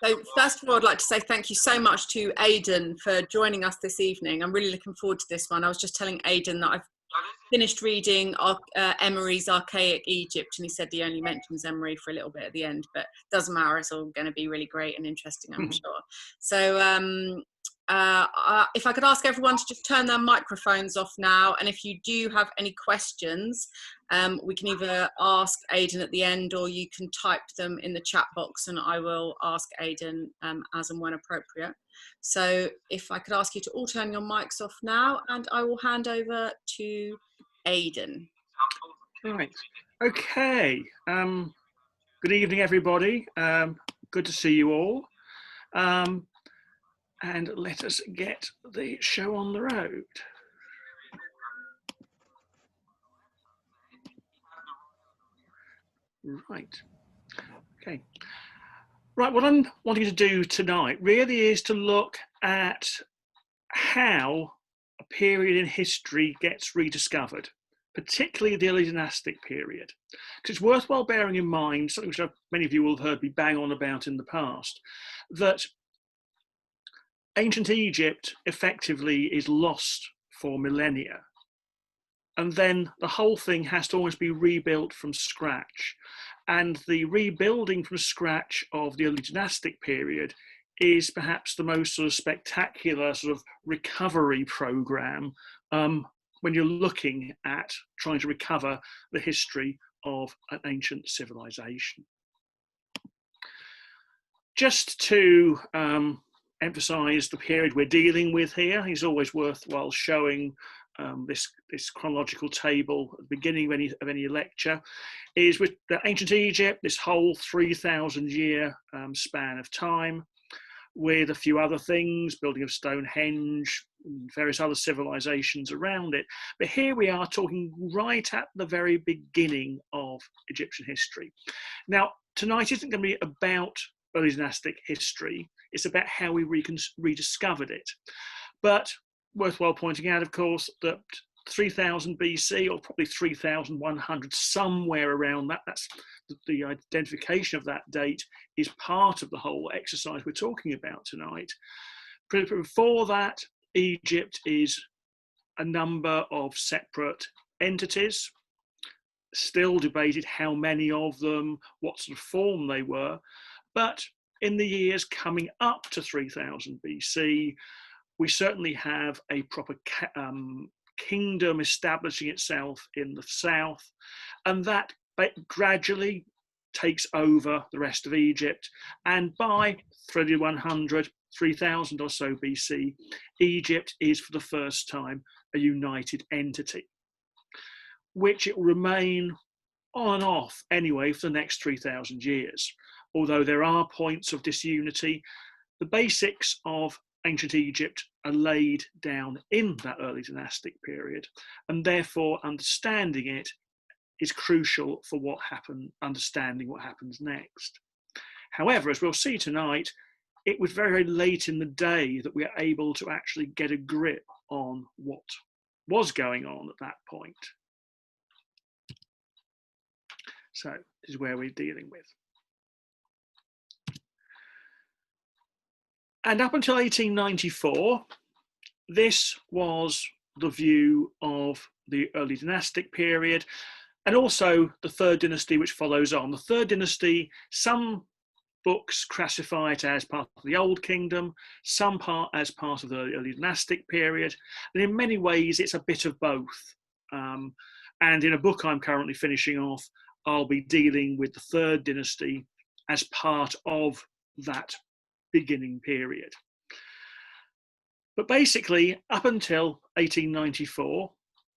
So first of all, I'd like to say thank you so much to Aidan for joining us this evening. I'm really looking forward to this one. I was just telling Aidan that I've finished reading Emery's Archaic Egypt, and he said he only mentions Emery for a little bit at the end, but doesn't matter. It's all going to be really great and interesting, I'm sure. So if I could ask everyone to just turn their microphones off now, and if you do have any questions, we can either ask Aidan at the end, or you can type them in the chat box and I will ask Aidan as and when appropriate. So if I could ask you to all turn your mics off now, and I will hand over to Aidan. Right, okay. Good evening, everybody. Good to see you all. And let us get the show on the road. Right, okay. Right, what I'm wanting to do tonight really is to look at how a period in history gets rediscovered, particularly the early dynastic period. Because it's worthwhile bearing in mind, something which many of you will have heard me bang on about in the past, that ancient Egypt effectively is lost for millennia. And then the whole thing has to almost be rebuilt from scratch. And the rebuilding from scratch of the early dynastic period is perhaps the most sort of spectacular sort of recovery program when you're looking at trying to recover the history of an ancient civilization. Just to emphasize the period we're dealing with here, it's always worthwhile showing this chronological table at the beginning of any lecture, is with the ancient Egypt, this whole 3,000 year span of time, with a few other things, building of Stonehenge, various other civilizations around it. But here we are talking right at the very beginning of Egyptian history. Now, tonight isn't going to be about early dynastic history, it's about how we rediscovered it. But worthwhile pointing out, of course, that 3000 BC, or probably 3100, somewhere around that, that's the identification of that date is part of the whole exercise we're talking about tonight. Before that, Egypt is a number of separate entities, still debated how many of them, what sort of form they were, but in the years coming up to 3000 BC, we certainly have a proper kingdom establishing itself in the south, and that gradually takes over the rest of Egypt. And by 3100, 3000 or so BC, Egypt is for the first time a united entity, which it will remain on and off anyway for the next 3000 years. Although there are points of disunity, the basics of ancient Egypt are laid down in that early dynastic period, and therefore understanding it is crucial for understanding what happens next. However, as we'll see tonight, it was very, very late in the day that we are able to actually get a grip on what was going on at that point. So this is where we're dealing with. And up until 1894, this was the view of the early dynastic period, and also the third dynasty, which follows on. The third dynasty, some books classify it as part of the Old Kingdom, some as part of the early dynastic period, and in many ways it's a bit of both. And in a book I'm currently finishing off, I'll be dealing with the third dynasty as part of that beginning period. But basically, up until 1894,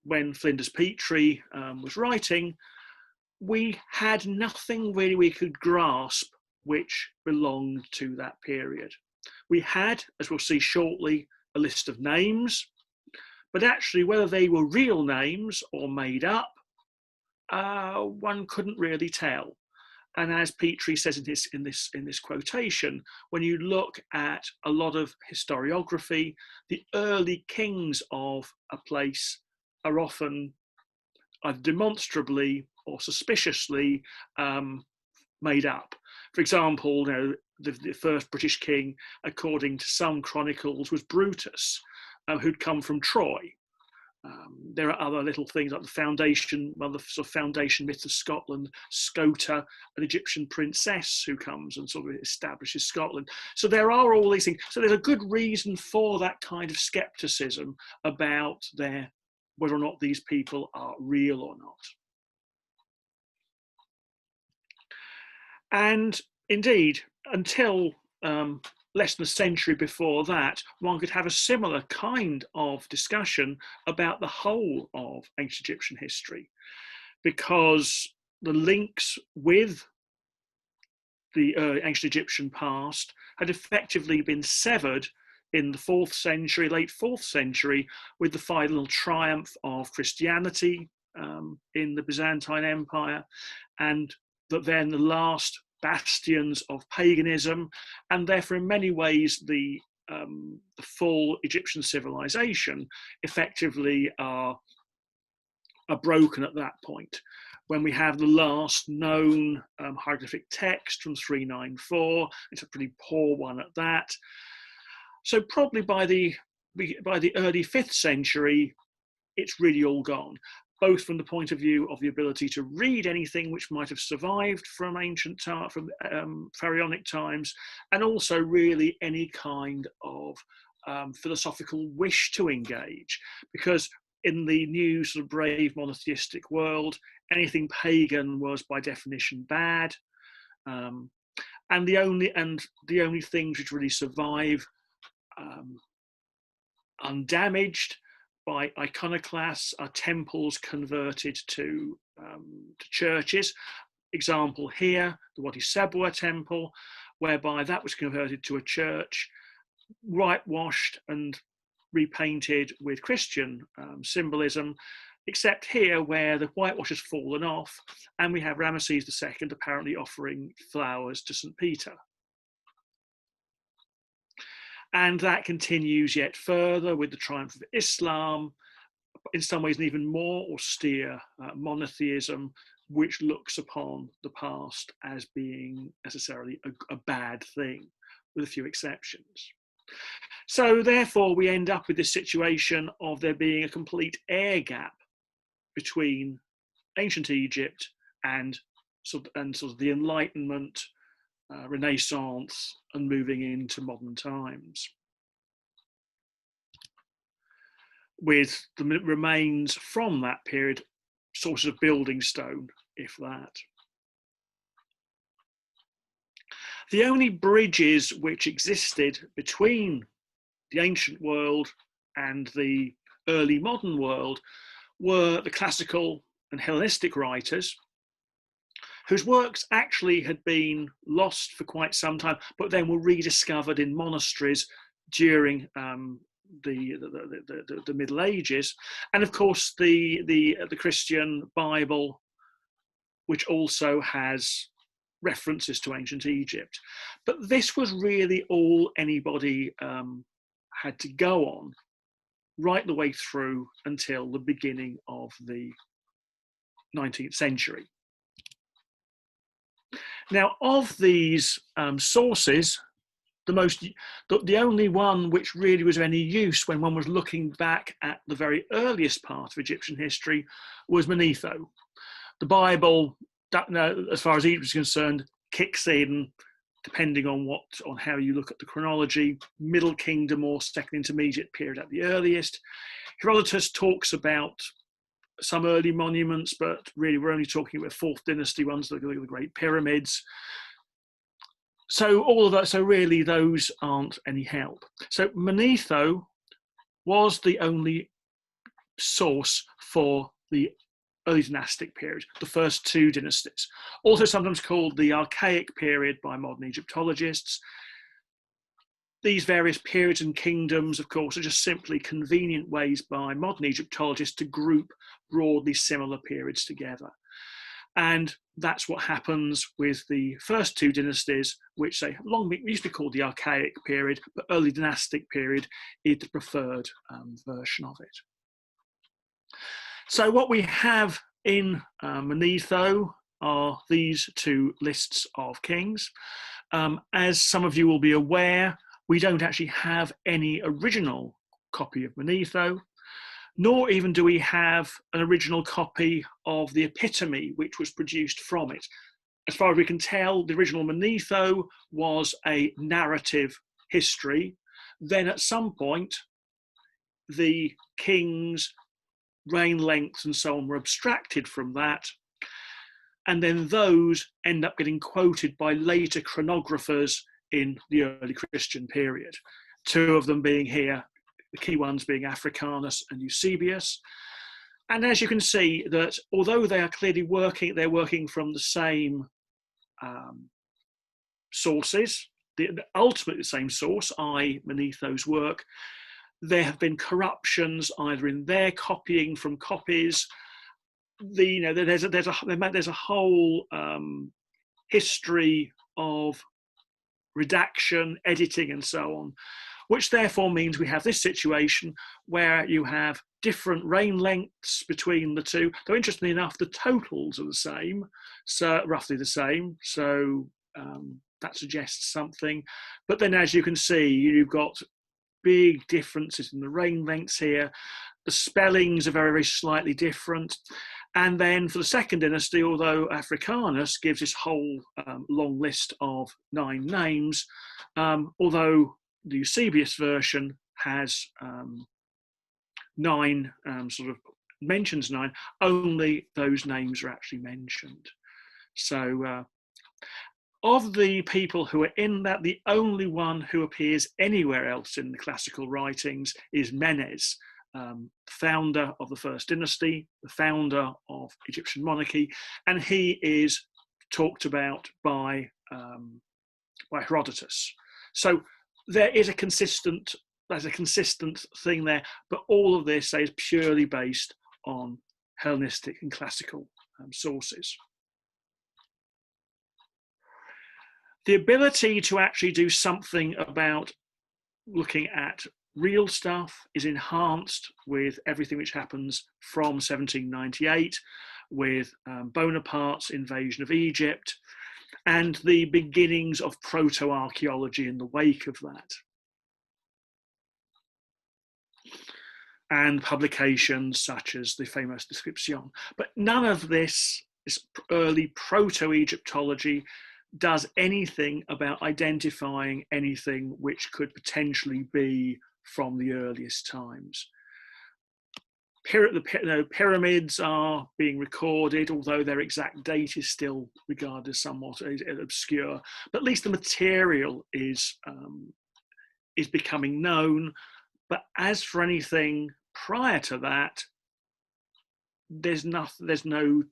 when Flinders Petrie was writing, we had nothing really we could grasp which belonged to that period. We had, as we'll see shortly, a list of names, but actually whether they were real names or made up, one couldn't really tell. And as Petrie says in this quotation, when you look at a lot of historiography, the early kings of a place are often either demonstrably or suspiciously made up. For example, the first British king, according to some chronicles, was Brutus, who'd come from Troy. There are other little things like the foundation, well, the sort of foundation myth of Scotland, Scota, an Egyptian princess who comes and sort of establishes Scotland. So there are all these things. So there's a good reason for that kind of skepticism about whether or not these people are real or not. And indeed, until less than a century before that, one could have a similar kind of discussion about the whole of ancient Egyptian history, because the links with the ancient Egyptian past had effectively been severed in the 4th century, late 4th century, with the final triumph of Christianity in the Byzantine Empire, and that then the last bastions of paganism, and therefore in many ways the full Egyptian civilization effectively are broken at that point, when we have the last known hieroglyphic text from 394. It's a pretty poor one at that. So probably by the early 5th century, it's really all gone, both from the point of view of the ability to read anything which might have survived from pharaonic times, and also really any kind of philosophical wish to engage, because in the new sort of brave monotheistic world, anything pagan was by definition bad, and the only things which really survive undamaged by iconoclasts are temples converted to churches. Example here, the Wadi Sebwa temple, whereby that was converted to a church, whitewashed and repainted with Christian symbolism, except here where the whitewash has fallen off and we have Ramesses II apparently offering flowers to St. Peter. And that continues yet further with the triumph of Islam, in some ways an even more austere monotheism, which looks upon the past as being necessarily a bad thing, with a few exceptions. So therefore we end up with this situation of there being a complete air gap between ancient Egypt and sort of the Enlightenment, Renaissance, and moving into modern times, with the remains from that period sources of building stone, if that. The only bridges which existed between the ancient world and the early modern world were the classical and Hellenistic writers, whose works actually had been lost for quite some time, but then were rediscovered in monasteries during the Middle Ages, and of course the Christian Bible, which also has references to ancient Egypt. But this was really all anybody had to go on right the way through until the beginning of the 19th century. Now, of these sources, the only one which really was of any use when one was looking back at the very earliest part of Egyptian history was Manetho. The Bible, as far as Egypt is concerned, kicks in, depending on how you look at the chronology, Middle Kingdom or Second Intermediate period at the earliest. Herodotus talks about some early monuments, but really we're only talking about 4th dynasty ones, the Great Pyramids. So all of that, so really those aren't any help. So Manetho was the only source for the Early Dynastic Period, the first 2 dynasties, also sometimes called the Archaic Period by modern Egyptologists. These various periods and kingdoms, of course, are just simply convenient ways by modern Egyptologists to group broadly similar periods together. And that's what happens with the first 2 dynasties, which used to be called the Archaic Period, but Early Dynastic Period is the preferred version of it. So what we have in Manetho are these two lists of kings. As some of you will be aware, we don't actually have any original copy of Manetho, nor even do we have an original copy of the epitome which was produced from it. As far as we can tell, the original Manetho was a narrative history. Then at some point, the king's reign lengths and so on were abstracted from that. And then those end up getting quoted by later chronographers in the early Christian period. Two of them being here, the key ones being Africanus and Eusebius. And as you can see, that although they are clearly working, they're working from the same sources, ultimately the same source, i.e. Manetho's work, there have been corruptions either in their copying from copies. There's a whole history of redaction, editing, and so on, which therefore means we have this situation where you have different reign lengths between the two. Though interestingly enough, the totals are the same, so roughly the same. So that suggests something. But then, as you can see, you've got big differences in the reign lengths here. The spellings are very, very slightly different. And then for the second dynasty, although Africanus gives this whole long list of 9 names, although the Eusebius version has 9, sort of mentions 9, only those names are actually mentioned. So of the people who are in that, the only one who appears anywhere else in the classical writings is Menes, founder of the first dynasty, the founder of Egyptian monarchy, and he is talked about by Herodotus. So there is a consistent thing there, but all of this is purely based on Hellenistic and classical sources. The ability to actually do something about looking at real stuff is enhanced with everything which happens from 1798, with Bonaparte's invasion of Egypt and the beginnings of proto-archaeology in the wake of that. And publications such as the famous Description. But none of this early proto-Egyptology does anything about identifying anything which could potentially be from the earliest times. Pyramids are being recorded, although their exact date is still regarded as somewhat obscure. But at least the material is becoming known. But as for anything prior to that, there's no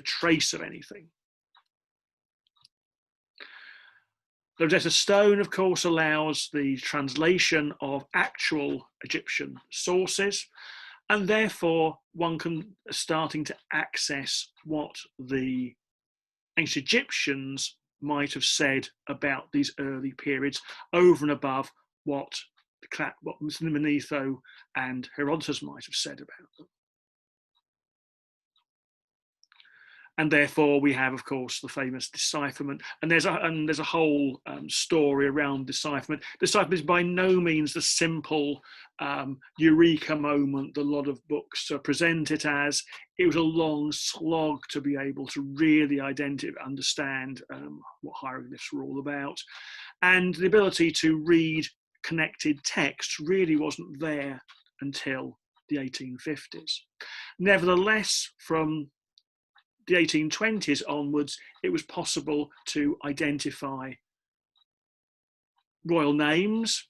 trace of anything. The Rosetta Stone, of course, allows the translation of actual Egyptian sources, and therefore one can starting to access what the ancient Egyptians might have said about these early periods over and above what Manetho and Herodotus might have said about them. And therefore we have, of course, the famous decipherment. And there's a whole story around decipherment. Decipherment is by no means the simple eureka moment that a lot of books present it as. It was a long slog to be able to really understand what hieroglyphs were all about. And the ability to read connected text really wasn't there until the 1850s. Nevertheless, from the 1820s onwards, it was possible to identify royal names,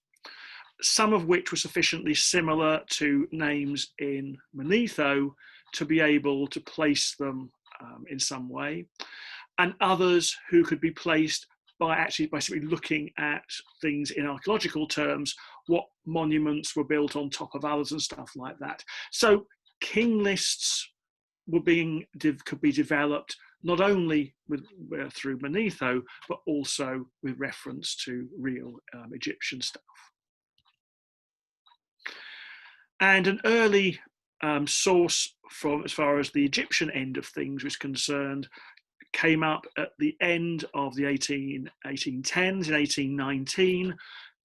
some of which were sufficiently similar to names in Manetho to be able to place them in some way, and others who could be placed by simply looking at things in archaeological terms, what monuments were built on top of others and stuff like that. So king lists could be developed not only through Manetho, but also with reference to real Egyptian stuff. And an early source from as far as the Egyptian end of things was concerned came up at the end of the 1810s. In 1819,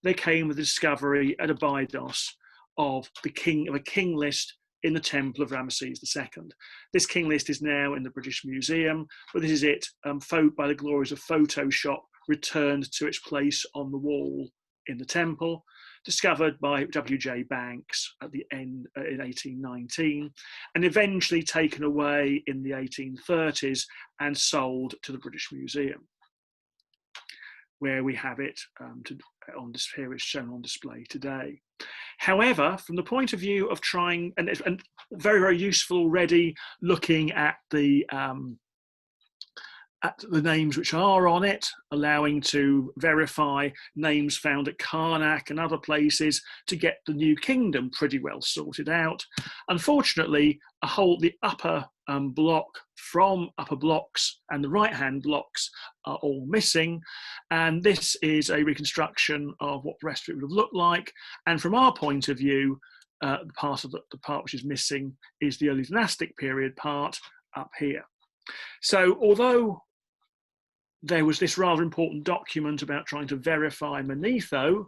they came with the discovery at Abydos of a king list in the temple of Ramesses II. This king list is now in the British Museum, but this is it, by the glories of Photoshop, returned to its place on the wall in the temple, discovered by W.J. Banks at the end in 1819, and eventually taken away in the 1830s and sold to the British Museum, where we have it here it's shown on display today. However, from the point of view of trying, and very, very useful already, looking at the names which are on it, allowing to verify names found at Karnak and other places to get the New Kingdom pretty well sorted out. Unfortunately, the upper upper blocks and the right-hand blocks are all missing, and this is a reconstruction of what the rest of it would have looked like. And from our point of view, the part which is missing is the Early Dynastic Period part up here. So although there was this rather important document about trying to verify Manetho,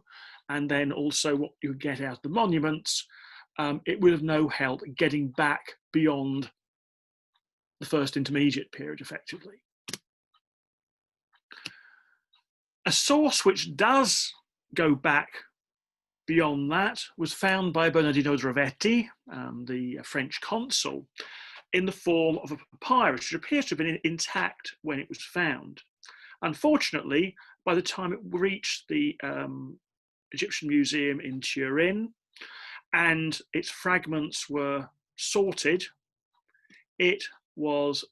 and then also what you would get out of the monuments, it would have no help getting back beyond the First Intermediate Period, effectively. A source which does go back beyond that was found by Bernardino Drovetti, the French consul, in the form of a papyrus, which appears to have been intact when it was found. Unfortunately, by the time it reached the Egyptian Museum in Turin and its fragments were sorted, it was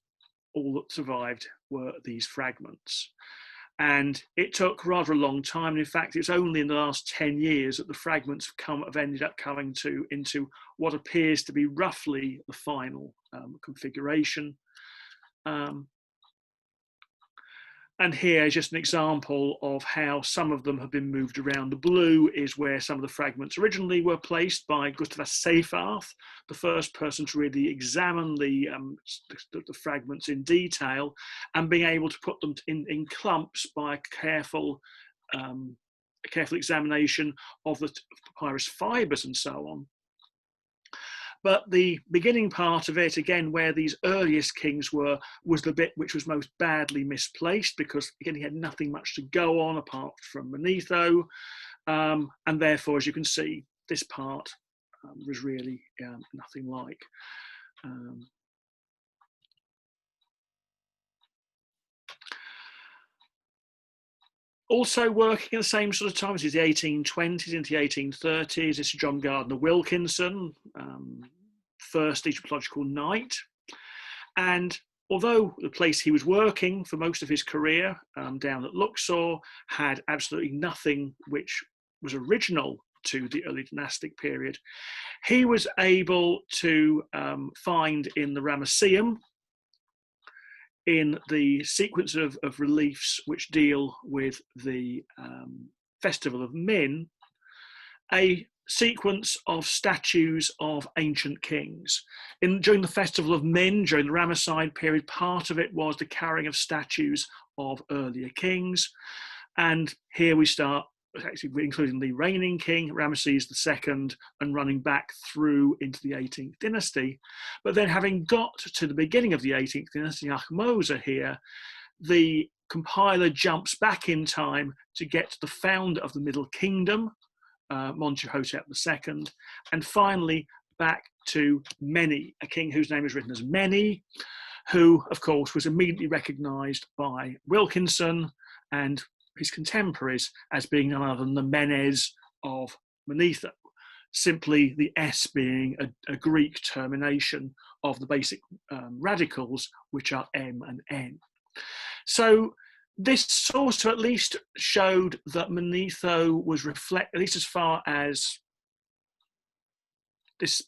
all that survived were these fragments. And it took rather a long time. And in fact, it's only in the last 10 years that the fragments have ended up coming into what appears to be roughly the final configuration. And here is just an example of how some of them have been moved around. The blue is where some of the fragments originally were placed by Gustav Seyfarth, the first person to really examine the fragments in detail and being able to put them in clumps by a careful examination of the papyrus fibres and so on. But the beginning part of it, again, where these earliest kings were, was the bit which was most badly misplaced, because, again, he had nothing much to go on apart from Manetho. And therefore, as you can see, this part was really nothing like. Also working at the same sort of time, this is the 1820s into the 1830s. This is John Gardner Wilkinson, first Egyptological Knight. And although the place he was working for most of his career, down at Luxor, had absolutely nothing which was original to the early dynastic period, he was able to find in the Ramesseum, in the sequence of reliefs which deal with the Festival of Min, a sequence of statues of ancient kings. During the Festival of Min, during the Ramesside period, part of it was the carrying of statues of earlier kings. And here we start, actually including the reigning king, Ramesses II, and running back through into the 18th dynasty. But then having got to the beginning of the 18th dynasty, Ahmose here, the compiler jumps back in time to get to the founder of the Middle Kingdom, Montuhotep II, and finally back to Mene, a king whose name is written as Mene, who, of course, was immediately recognised by Wilkinson and his contemporaries as being none other than the Menes of Manetho, simply the S being a Greek termination of the basic radicals, which are M and N. So this sort of at least showed that Manetho was at least as far as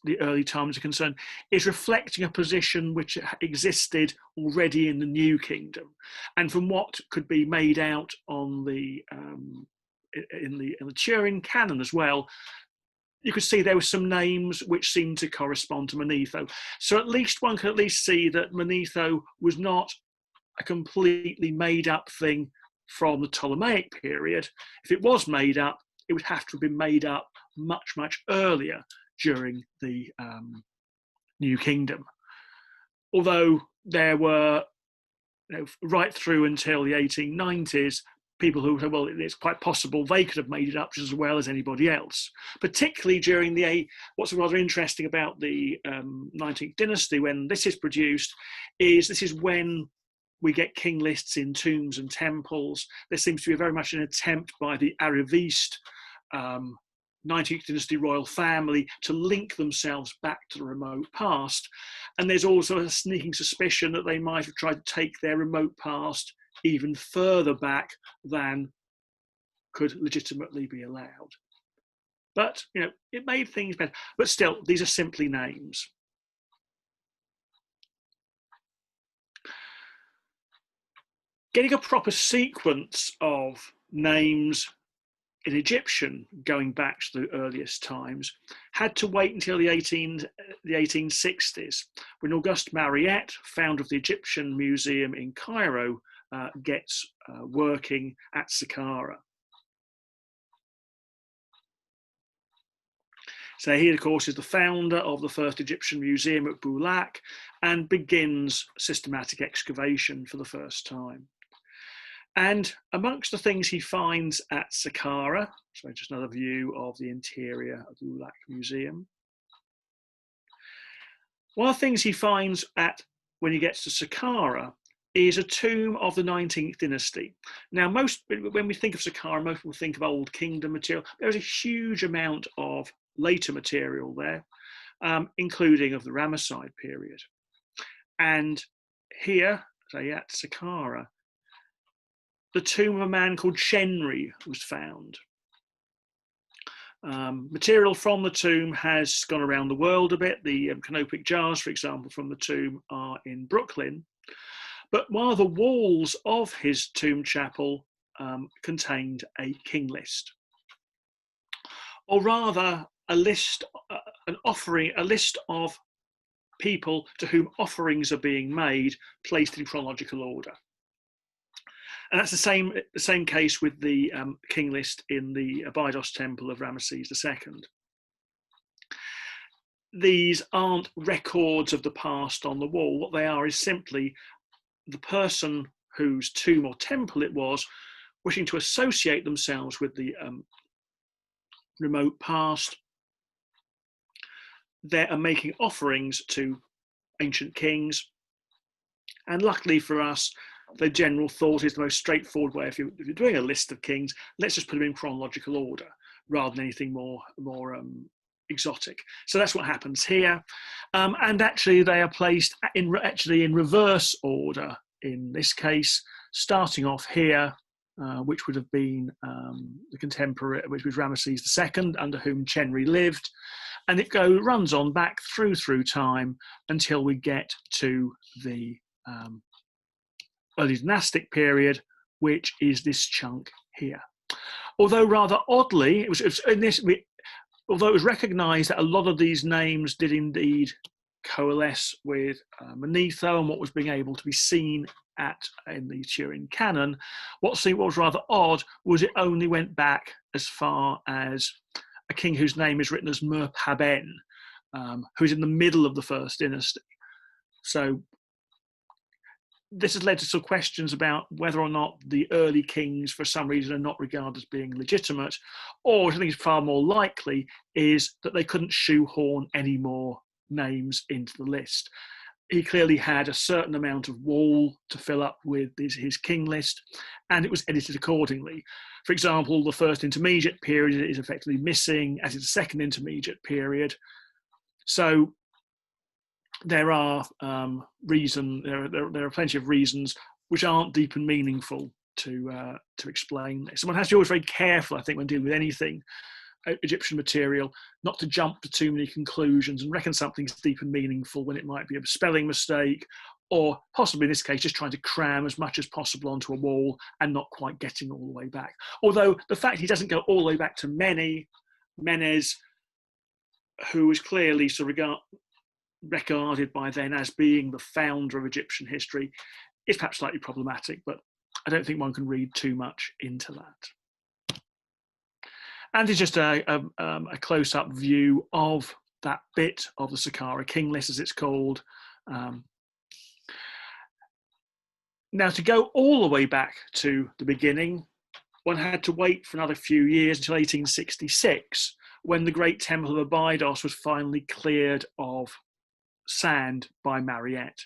the early times are concerned, is reflecting a position which existed already in the New Kingdom. And from what could be made out on in the Turin canon as well, you could see there were some names which seemed to correspond to Manetho. So at least one could at least see that Manetho was not a completely made up thing from the Ptolemaic period. If it was made up, it would have to have been made up much, much earlier during the New Kingdom. Although there were, right through until the 1890s, people who said, well, it's quite possible they could have made it up just as well as anybody else. Particularly during what's rather interesting about the 19th dynasty, when this is produced, is this is when we get king lists in tombs and temples. There seems to be very much an attempt by the Ariviste 19th dynasty royal family to link themselves back to the remote past. And there's also a sneaking suspicion that they might have tried to take their remote past even further back than could legitimately be allowed. But, it made things better. But still, these are simply names. Getting a proper sequence of names in Egyptian, going back to the earliest times, had to wait until the 1860s, when Auguste Mariette, founder of the Egyptian Museum in Cairo, gets working at Saqqara. So he, of course, is the founder of the first Egyptian museum at Boulak and begins systematic excavation for the first time. And amongst the things he finds at Saqqara, so just another view of the interior of the Boulak Museum. One of the things he finds when he gets to Saqqara is a tomb of the 19th dynasty. Now, when we think of Saqqara, most people think of Old Kingdom material. There's a huge amount of later material there, including of the Ramesside period. And here, say at Saqqara, the tomb of a man called Chenri was found. Material from the tomb has gone around the world a bit. The canopic jars, for example, from the tomb are in Brooklyn. But one of the walls of his tomb chapel contained a king list. Or rather, a list of people to whom offerings are being made, placed in chronological order. And that's the same case with the king list in the Abydos temple of Ramesses II. These aren't records of the past on the wall. What they are is simply the person whose tomb or temple it was, wishing to associate themselves with the remote past. They are making offerings to ancient kings. And luckily for us, the general thought is the most straightforward way. If you're doing a list of kings, let's just put them in chronological order rather than anything more exotic. So that's what happens here. And actually, they are placed in reverse order in this case, starting off here, which would have been the contemporary, which was Ramesses II, under whom Chenri lived. And it runs on back through time until we get to the Early Dynastic Period, which is this chunk here. Although rather oddly, although it was recognised that a lot of these names did indeed coalesce with Manetho and what was being able to be seen in the Turin canon, what was rather odd was it only went back as far as a king whose name is written as Merpaben, who's in the middle of the first dynasty. So this has led to some questions about whether or not the early kings, for some reason, are not regarded as being legitimate, or which I think is far more likely, is that they couldn't shoehorn any more names into the list. He clearly had a certain amount of wall to fill up with his king list, and it was edited accordingly. For example, the first intermediate period is effectively missing, as is the second intermediate period. So there are there are plenty of reasons which aren't deep and meaningful to explain this. And one has to be always very careful, I think, when dealing with anything Egyptian material, not to jump to too many conclusions and reckon something's deep and meaningful when it might be a spelling mistake, or possibly in this case just trying to cram as much as possible onto a wall and not quite getting all the way back. Although the fact he doesn't go all the way back to Menes, who is clearly regarded by then as being the founder of Egyptian history, is perhaps slightly problematic, but I don't think one can read too much into that. And it's just a close-up view of that bit of the Saqqara king list, as it's called. Now, to go all the way back to the beginning, one had to wait for another few years until 1866, when the great temple of Abydos was finally cleared of sand by Mariette.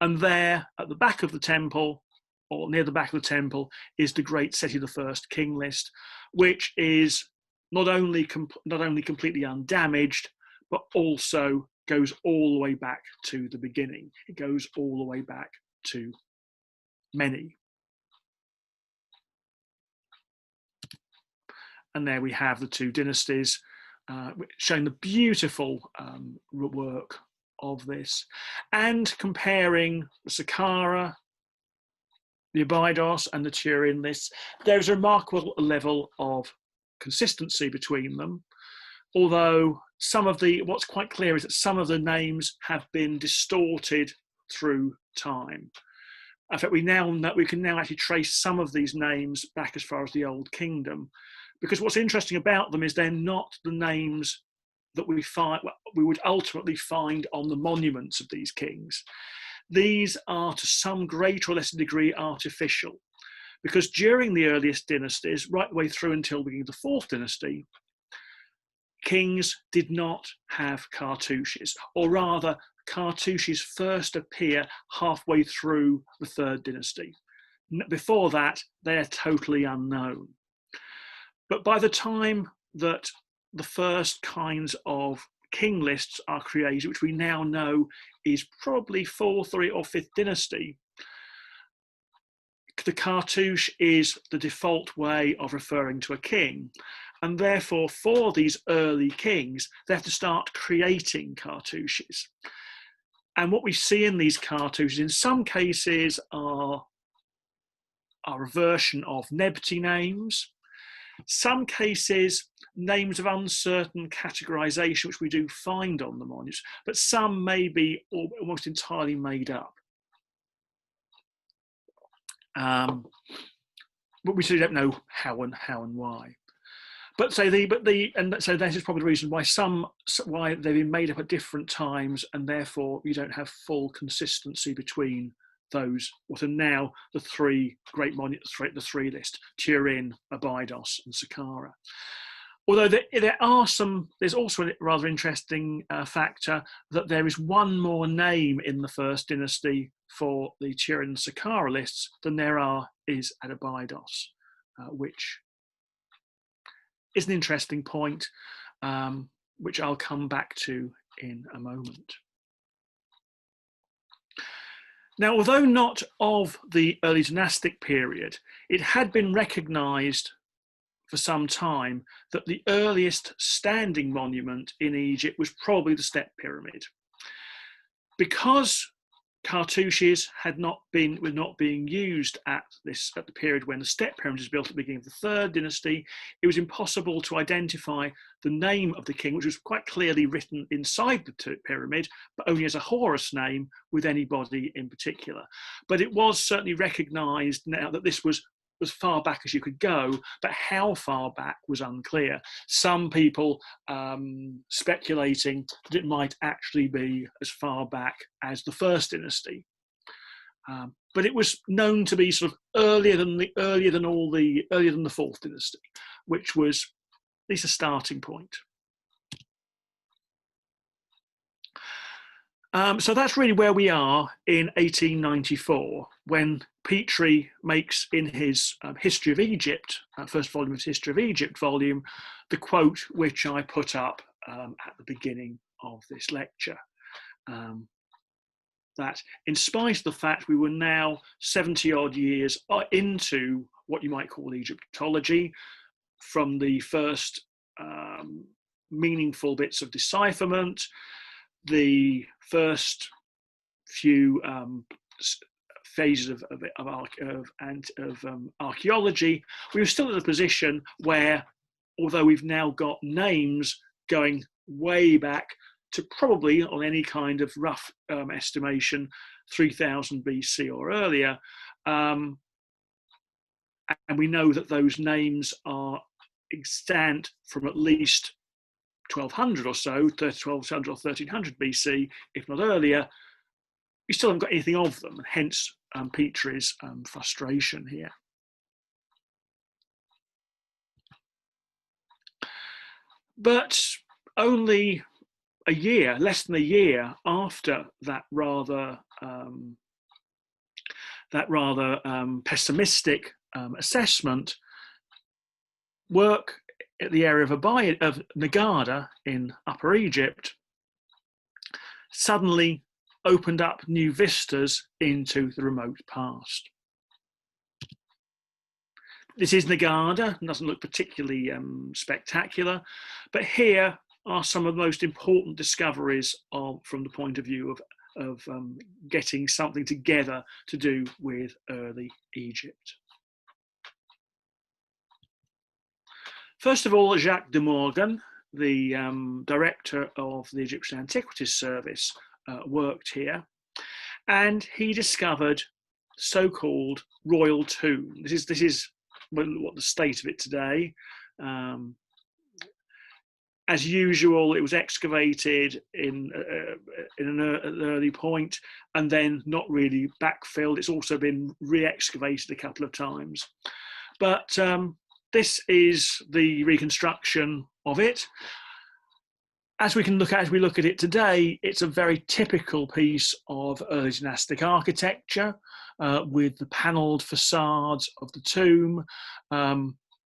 And there, at the back of the temple, or near the back of the temple, is the great Seti I king list, which is not only completely undamaged, but also goes all the way back to the beginning. It goes all the way back to many. And there we have the two dynasties, showing the beautiful work of this, and comparing the Saqqara, the Abydos, and the Turin lists. There's a remarkable level of consistency between them, although what's quite clear is that some of the names have been distorted through time. In fact, we can now actually trace some of these names back as far as the Old Kingdom, because what's interesting about them is they're not the names that we would ultimately find on the monuments of these kings. These are to some greater or lesser degree artificial, because during the earliest dynasties, right the way through until the beginning of the fourth dynasty, kings did not have cartouches, or rather, cartouches first appear halfway through the third dynasty. Before that, they're totally unknown. But by the time that the first kinds of king lists are created, which we now know is probably fourth or fifth dynasty, the cartouche is the default way of referring to a king. And therefore, for these early kings, they have to start creating cartouches. And what we see in these cartouches, in some cases, are a version of Nebti names. Some cases, names of uncertain categorization, which we do find on the monuments, but some may be almost entirely made up. But we still don't know how and why. So this is probably the reason why they've been made up at different times, and therefore you don't have full consistency between those what are now the three great monuments, the three list: Turin, Abydos, and Saqqara. Although there's also a rather interesting factor that there is one more name in the first dynasty for the Turin and Saqqara lists than there is at Abydos, which is an interesting point, which I'll come back to in a moment. Now, although not of the early dynastic period, it had been recognised for some time that the earliest standing monument in Egypt was probably the Step Pyramid. Because cartouches were not being used at the period when the Step Pyramid was built at the beginning of the third dynasty, it was impossible to identify the name of the king, which was quite clearly written inside the pyramid, but only as a Horus name with anybody in particular. But it was certainly recognised now that this was as far back as you could go, but how far back was unclear. Some people speculating that it might actually be as far back as the first dynasty, but it was known to be sort of earlier than the fourth dynasty, which was at least a starting point. So that's really where we are in 1894, when Petrie makes in his History of Egypt, first volume of his History of Egypt volume, the quote which I put up at the beginning of this lecture. That in spite of the fact we were now 70 odd years into what you might call Egyptology, from the first meaningful bits of decipherment, the first few phases of archaeology, we were still in a position where, although we've now got names going way back to probably, on any kind of rough estimation, 3000 BC or earlier. And we know that those names are extant from at least 1200 or so, 1200 or 1300 BC, if not earlier. We still haven't got anything of them, hence Petrie's frustration here. But only a year, less than a year after that rather pessimistic assessment, work at the area of Naqada in Upper Egypt suddenly opened up new vistas into the remote past. This is Naqada, doesn't look particularly spectacular, but here are some of the most important discoveries from the point of view of getting something together to do with early Egypt. First of all, Jacques de Morgan, the director of the Egyptian Antiquities Service, worked here, and he discovered so-called royal tomb. This is what the state of it today. As usual, it was excavated in an early point and then not really backfilled. It's also been re-excavated a couple of times. But this is the reconstruction of it. As we look at it today, it's a very typical piece of early dynastic architecture with the panelled facades of the tomb,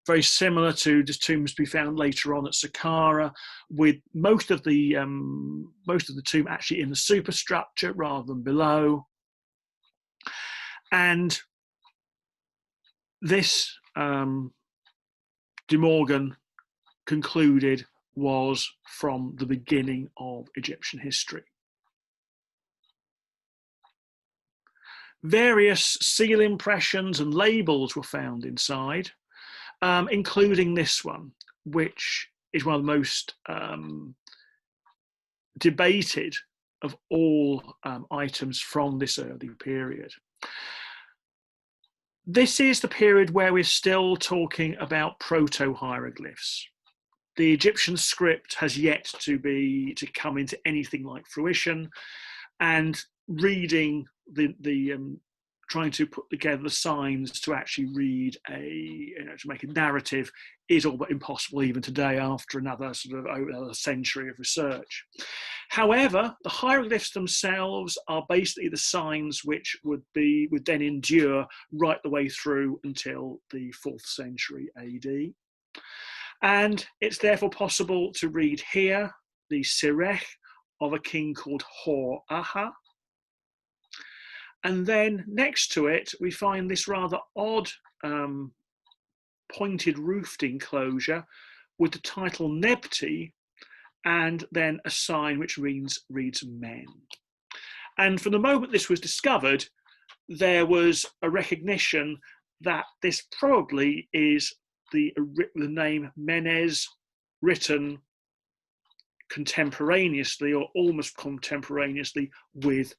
very similar to the tombs to be found later on at Saqqara, with most of the tomb actually in the superstructure rather than below. And this De Morgan concluded was from the beginning of Egyptian history. Various seal impressions and labels were found inside, including this one, which is one of the most debated of all items from this early period. This is the period where we're still talking about proto-hieroglyphs. The Egyptian script has yet to come into anything like fruition, and reading trying to put together the signs to actually read to make a narrative is all but impossible even today after another century of research. However, the hieroglyphs themselves are basically the signs which would then endure right the way through until the 4th century AD. And it's therefore possible to read here the sirech of a king called Hor-Aha. And then next to it, we find this rather odd pointed roofed enclosure with the title Nebti, and then a sign which reads men. And from the moment this was discovered, there was a recognition that this probably is the name Menes, written contemporaneously or almost contemporaneously with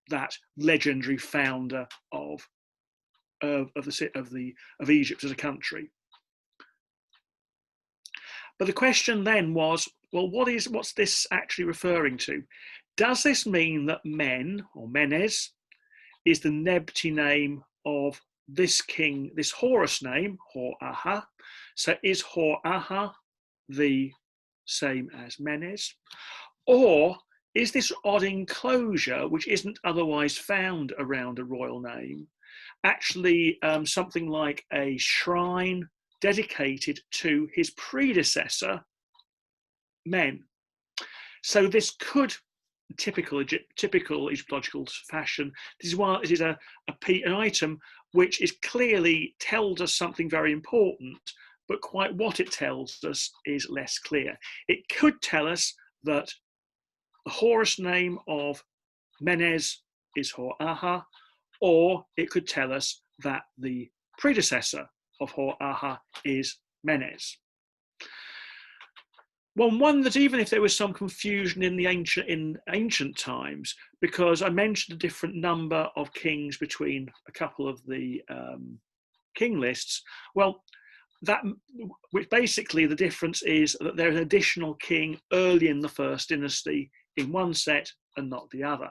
that legendary founder of Egypt as a country. But the question then was, well, what's this actually referring to? Does this mean that Men, or Menes, is the Nebti name of this king, this Horus name, Hor-Aha? So is Hor-Aha the same as Menes? Or is this odd enclosure, which isn't otherwise found around a royal name, actually something like a shrine dedicated to his predecessor, Men? So this could, typical Egyptological fashion, this is an item which is clearly tells us something very important, but quite what it tells us is less clear. It could tell us that the Horus name of Menes is Hor-Aha, or it could tell us that the predecessor of Hor-Aha is Menes. Well, one that even if there was some confusion in the ancient times, because I mentioned a different number of kings between a couple of the king lists, well, that which basically the difference is that there's an additional king early in the first dynasty in one set and not the other.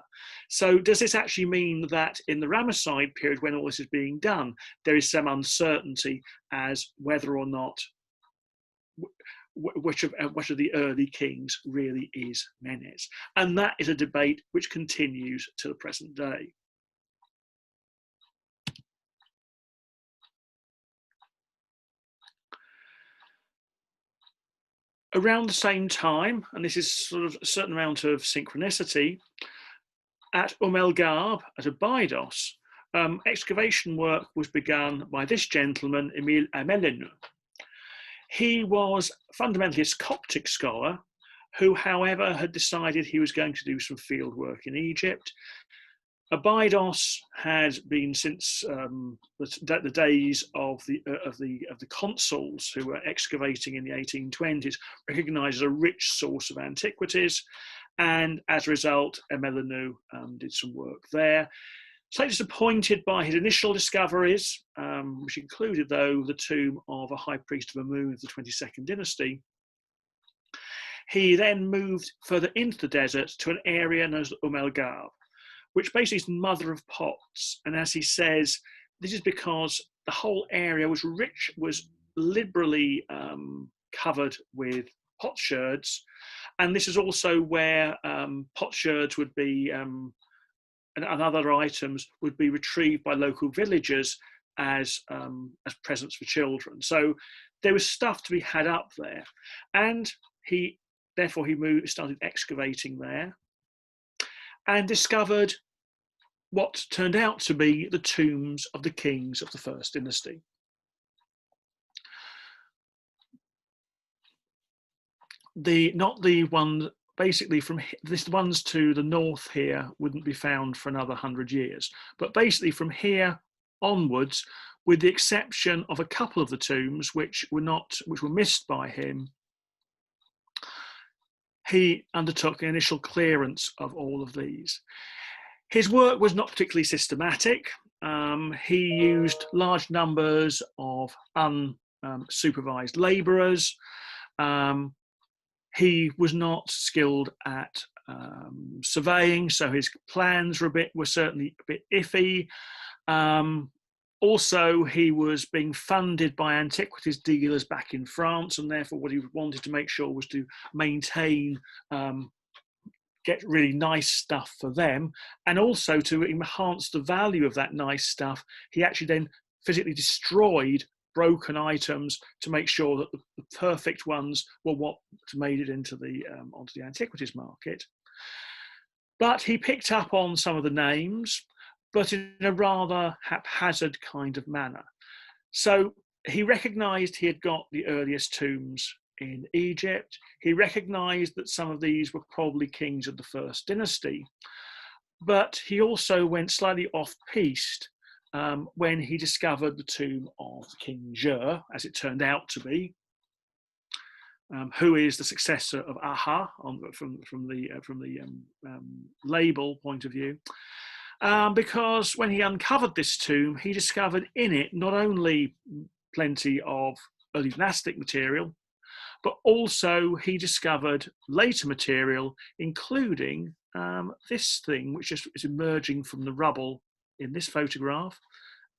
So does this actually mean that in the Ramesside period, when all this is being done, there is some uncertainty as whether or not which of the early kings really is Menes? And that is a debate which continues to the present day. Around the same time, and this is sort of a certain amount of synchronicity, at El Garb, at Abydos, excavation work was begun by this gentleman, Emeline. He was fundamentally a Coptic scholar who, however, had decided he was going to do some field work in Egypt. Abydos had been since the days of the consuls who were excavating in the 1820s recognised as a rich source of antiquities, and as a result, Emeline did some work there. Slightly disappointed by his initial discoveries, which included, though, the tomb of a high priest of Amun of the 22nd dynasty, he then moved further into the desert to an area known as El Garb, which basically is mother of pots. And as he says, this is because the whole area was rich, was liberally covered with potsherds. And this is also where potsherds would be and other items would be retrieved by local villagers as presents for children. So there was stuff to be had up there, and he started excavating there, and discovered what turned out to be the tombs of the kings of the first dynasty. Not the one. Basically, from this, the ones to the north here wouldn't be found for another 100 years. But basically, from here onwards, with the exception of a couple of the tombs which were missed by him, he undertook the initial clearance of all of these. His work was not particularly systematic. He used large numbers of unsupervised labourers. He was not skilled at surveying, so his plans were certainly a bit iffy. Also, he was being funded by antiquities dealers back in France, and therefore what he wanted to make sure was to maintain, get really nice stuff for them, and also to enhance the value of that nice stuff. He actually then physically destroyed broken items to make sure that the perfect ones were what made it into onto the antiquities market. But he picked up on some of the names, but in a rather haphazard kind of manner. So he recognised he had got the earliest tombs in Egypt. He recognised that some of these were probably kings of the first dynasty, but he also went slightly off-piste when he discovered the tomb of King Jur, as it turned out to be, who is the successor of Aha from the label point of view. Because when he uncovered this tomb, he discovered in it not only plenty of early dynastic material, but also he discovered later material, including this thing, which is emerging from the rubble in this photograph,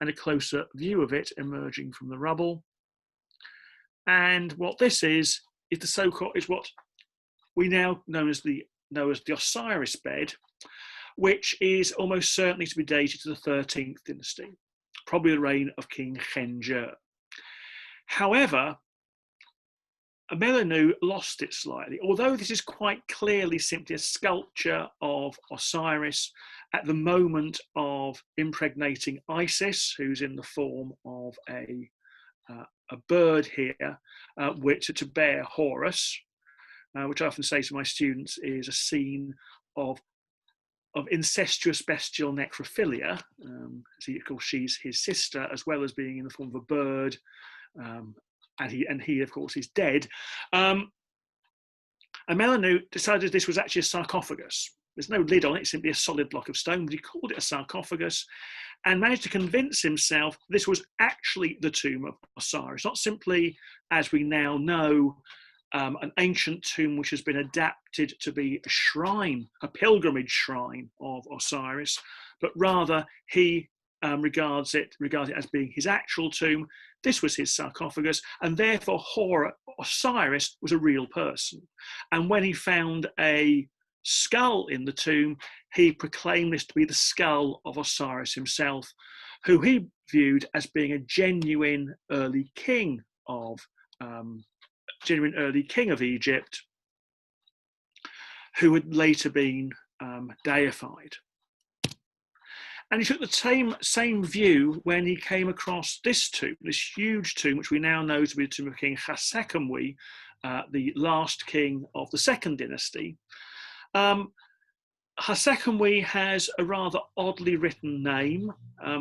and a closer view of it emerging from the rubble. And what this is the so-called, is what we now know as the Osiris bed, which is almost certainly to be dated to the 13th dynasty, probably the reign of King Khenjur. However, Emeline lost it slightly, although this is quite clearly simply a sculpture of Osiris at the moment of impregnating Isis, who's in the form of a bird here, which to bear Horus, which I often say to my students is a scene of incestuous bestial necrophilia. Of course, she's his sister, as well as being in the form of a bird, and he, of course, is dead. Melanu decided this was actually a sarcophagus. There's no lid on it, it's simply a solid block of stone, but he called it a sarcophagus and managed to convince himself this was actually the tomb of Osiris, not simply, as we now know, an ancient tomb which has been adapted to be a shrine, a pilgrimage shrine of Osiris, but rather he regards it as being his actual tomb. This was his sarcophagus, and therefore Osiris was a real person. And when he found a skull in the tomb, he proclaimed this to be the skull of Osiris himself, who he viewed as being a genuine early king of Egypt, who had later been deified. And he took the same view when he came across this tomb, this huge tomb, which we now know to be the tomb of King Hierakonpolis, the last king of the second dynasty. Hierakonpolis has a rather oddly written name.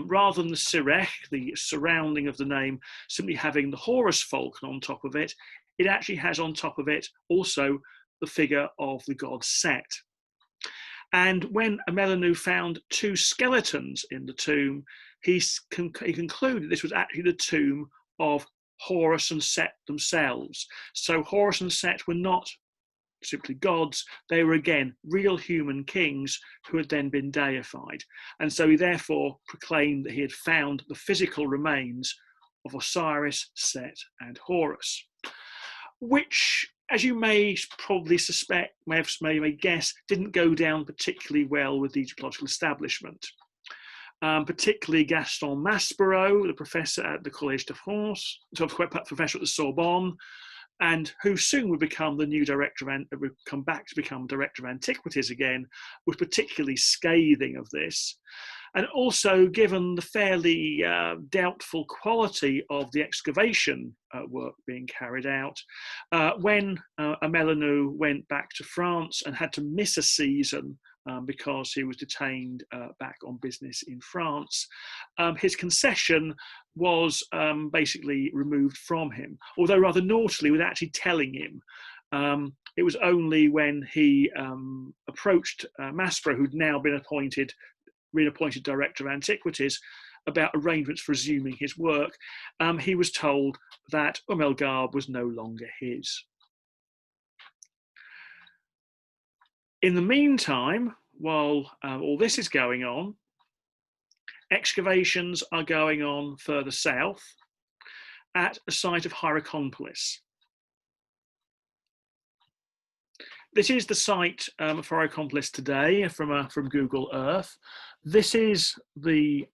Rather than the Sirech, the surrounding of the name, simply having the Horus falcon on top of it, it actually has on top of it also the figure of the god Set. And when Melanu found two skeletons in the tomb, he concluded this was actually the tomb of Horus and Set themselves. So Horus and Set were not simply gods, they were again real human kings who had then been deified. And so he therefore proclaimed that he had found the physical remains of Osiris, Set, and Horus, which, as you may probably suspect, may guess, didn't go down particularly well with the Egyptological establishment. Particularly Gaston Maspero, the professor at the Collège de France, professor at the Sorbonne, and who soon would become the new director would come back to become director of Antiquities again, was particularly scathing of this. And also, given the fairly doubtful quality of the excavation work being carried out, when Melanu went back to France and had to miss a season because he was detained back on business in France, his concession was basically removed from him, although rather naughtily without actually telling him. It was only when he approached Maspero, who'd now been reappointed director of Antiquities, about arrangements for resuming his work, he was told that El Garb was no longer his. In the meantime, while all this is going on, excavations are going on further south at the site of Hierakonpolis. This is the site for Hierakonpolis today from Google Earth. This is the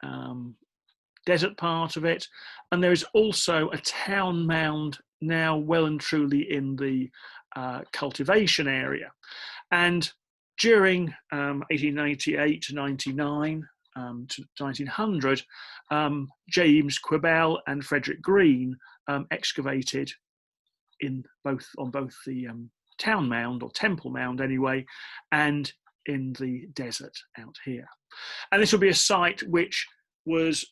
desert part of it, and there is also a town mound now well and truly in the cultivation area. And during 1898 to 99 to 1900, James Quibell and Frederick Green excavated on both the town mound, or temple mound anyway, and in the desert out here. And this will be a site which was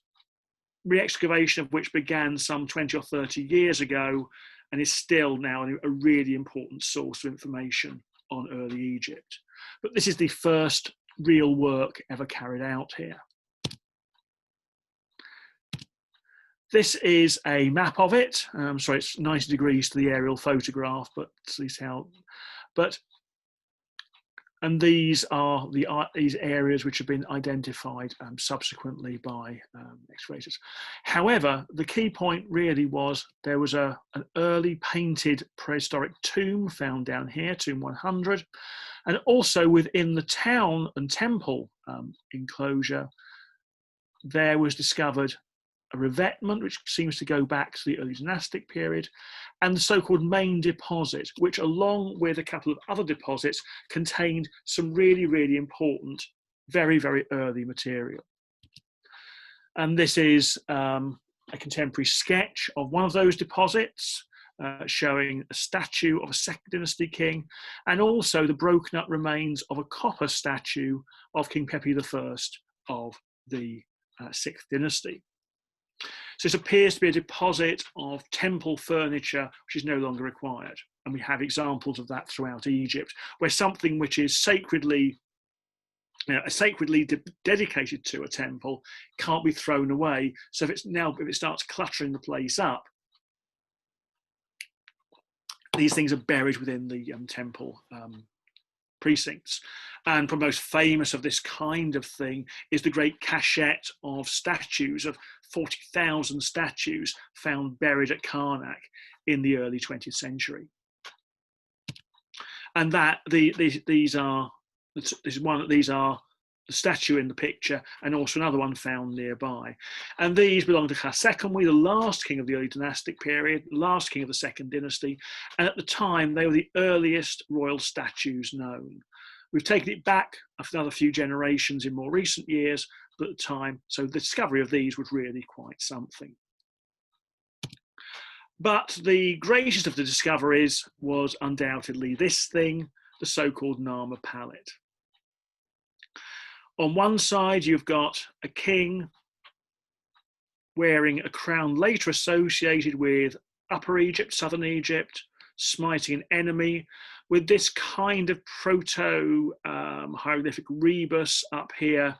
re-excavation of which began some 20 or 30 years ago and is still now a really important source of information on early Egypt. But this is the first real work ever carried out here. This is a map of it. Sorry, it's 90 degrees to the aerial photograph, but at least and these are these areas which have been identified subsequently by excavators. However, the key point really was there was an early painted prehistoric tomb found down here, tomb 100, and also within the town and temple enclosure, there was discovered a revetment, which seems to go back to the early dynastic period, and the so-called main deposit, which along with a couple of other deposits contained some really, really important, very, very early material. And this is a contemporary sketch of one of those deposits, showing a statue of a second dynasty king, and also the broken up remains of a copper statue of King Petrie I of the 6th dynasty. So this appears to be a deposit of temple furniture which is no longer required. And we have examples of that throughout Egypt, where something which is sacredly dedicated to a temple can't be thrown away. So if it starts cluttering the place up, these things are buried within the temple precincts. And probably most famous of this kind of thing is the great cachette of statues, of 40,000 statues found buried at Karnak in the early 20th century. And these are the statue in the picture, and also another one found nearby. And these belong to Hierakonpolis, the last king of the early dynastic period, last king of the second dynasty. And at the time, they were the earliest royal statues known. We've taken it back another few generations in more recent years, but at the time, so the discovery of these was really quite something. But the greatest of the discoveries was undoubtedly this thing, the so-called Narmer palette. On one side, you've got a king wearing a crown later associated with Upper Egypt, Southern Egypt, smiting an enemy, with this kind of proto-hieroglyphic rebus up here,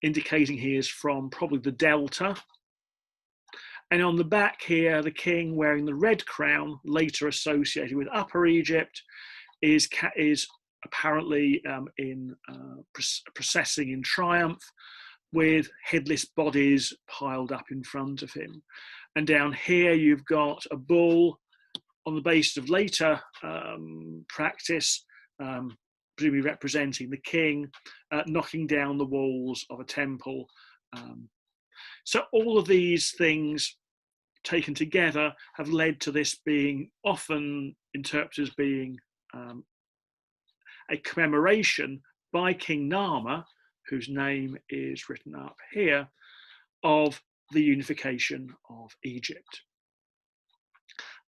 indicating he is from probably the Delta. And on the back here, the king wearing the red crown, later associated with Upper Egypt, is apparently processing in triumph, with headless bodies piled up in front of him. And down here you've got a bull on the basis of later practice, presumably representing the king, knocking down the walls of a temple. So all of these things taken together have led to this being often interpreted as being a commemoration by King Narmer, whose name is written up here, of the unification of Egypt.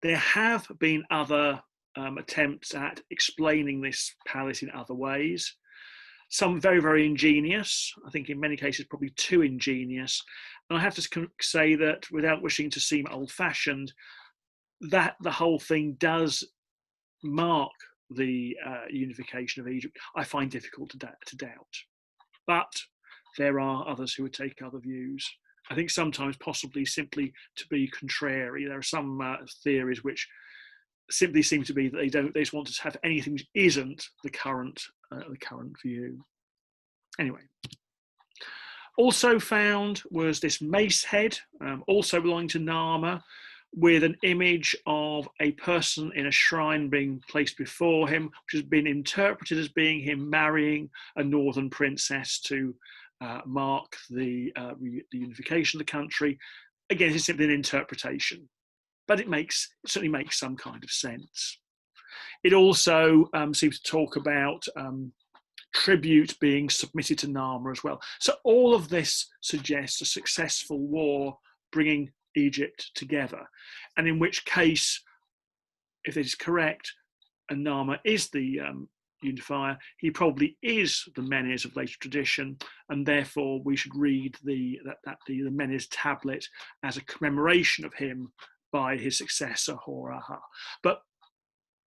There have been other attempts at explaining this palace in other ways. Some very, very ingenious. I think in many cases probably too ingenious. And I have to say that, without wishing to seem old-fashioned, that the whole thing does mark the unification of Egypt, I find difficult to doubt. But there are others who would take other views. I think sometimes possibly simply to be contrary. There are some theories which simply seem to be that they just want to have anything which isn't the current view. Anyway, also found was this mace head, also belonging to Narmer, with an image of a person in a shrine being placed before him, which has been interpreted as being him marrying a northern princess to mark the unification of the country. Again, it's simply an interpretation, but it certainly makes some kind of sense. It also seems to talk about tribute being submitted to Narmer as well. So all of this suggests a successful war bringing Egypt together, and in which case, if it is correct, and Narmer is the unifier, he probably is the Menes of later tradition, and therefore we should read the Menes tablet as a commemoration of him by his successor Horaha. But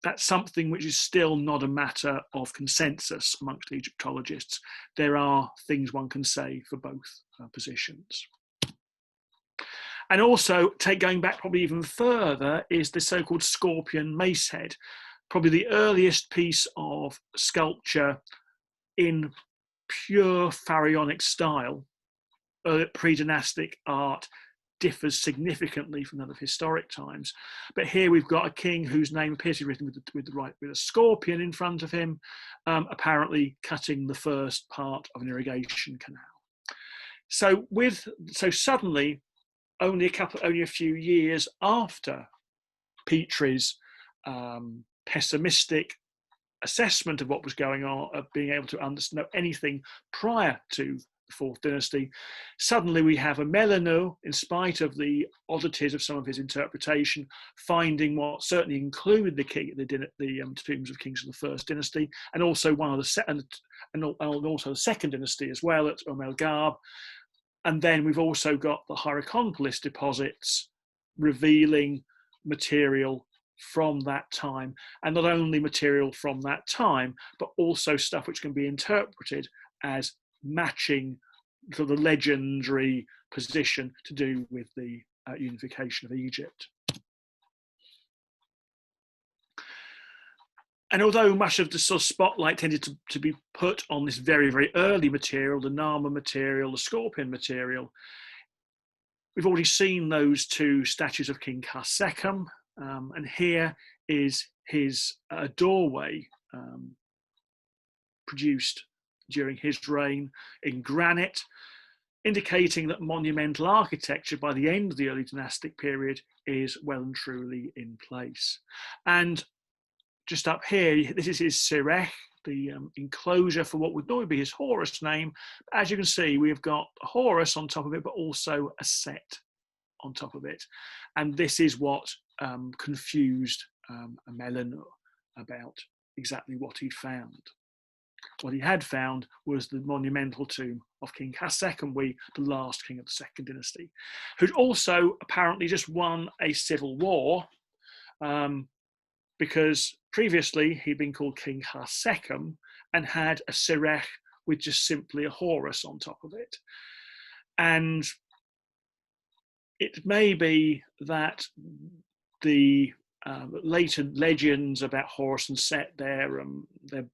that's something which is still not a matter of consensus amongst Egyptologists. There are things one can say for both positions. And also, going back probably even further, is the so-called scorpion mace head, probably the earliest piece of sculpture in pure pharaonic style. Pre-dynastic art differs significantly from that of historic times. But here we've got a king whose name appears to be written with a scorpion in front of him, apparently cutting the first part of an irrigation canal. So suddenly, only a few years after Petrie's pessimistic assessment of what was going on, of being able to know anything prior to the Fourth Dynasty, suddenly we have Emeline, in spite of the oddities of some of his interpretation, finding what certainly included the tombs of kings of the First Dynasty, and also also the Second Dynasty as well at Gab. And then we've also got the Hierakonpolis deposits revealing material from that time, and not only material from that time, but also stuff which can be interpreted as matching to the legendary position to do with the unification of Egypt. And although much of the sort of spotlight tended to be put on this very, very early material, the Nama material, the Scorpion material, we've already seen those two statues of King Karsekum, and here is his doorway produced during his reign in granite, indicating that monumental architecture by the end of the early dynastic period is well and truly in place. And just up here, this is his sireh, the enclosure for what would normally be his Horus name. As you can see, we've got Horus on top of it, but also a set on top of it. And this is what confused Emeline about exactly what he'd found. What he had found was the monumental tomb of King Karsekum, the last king of the second dynasty, who'd also apparently just won a civil war, because previously he'd been called King Karsekum and had a sireh with just simply a Horus on top of it. And it may be that the later legends about Horus and Set, their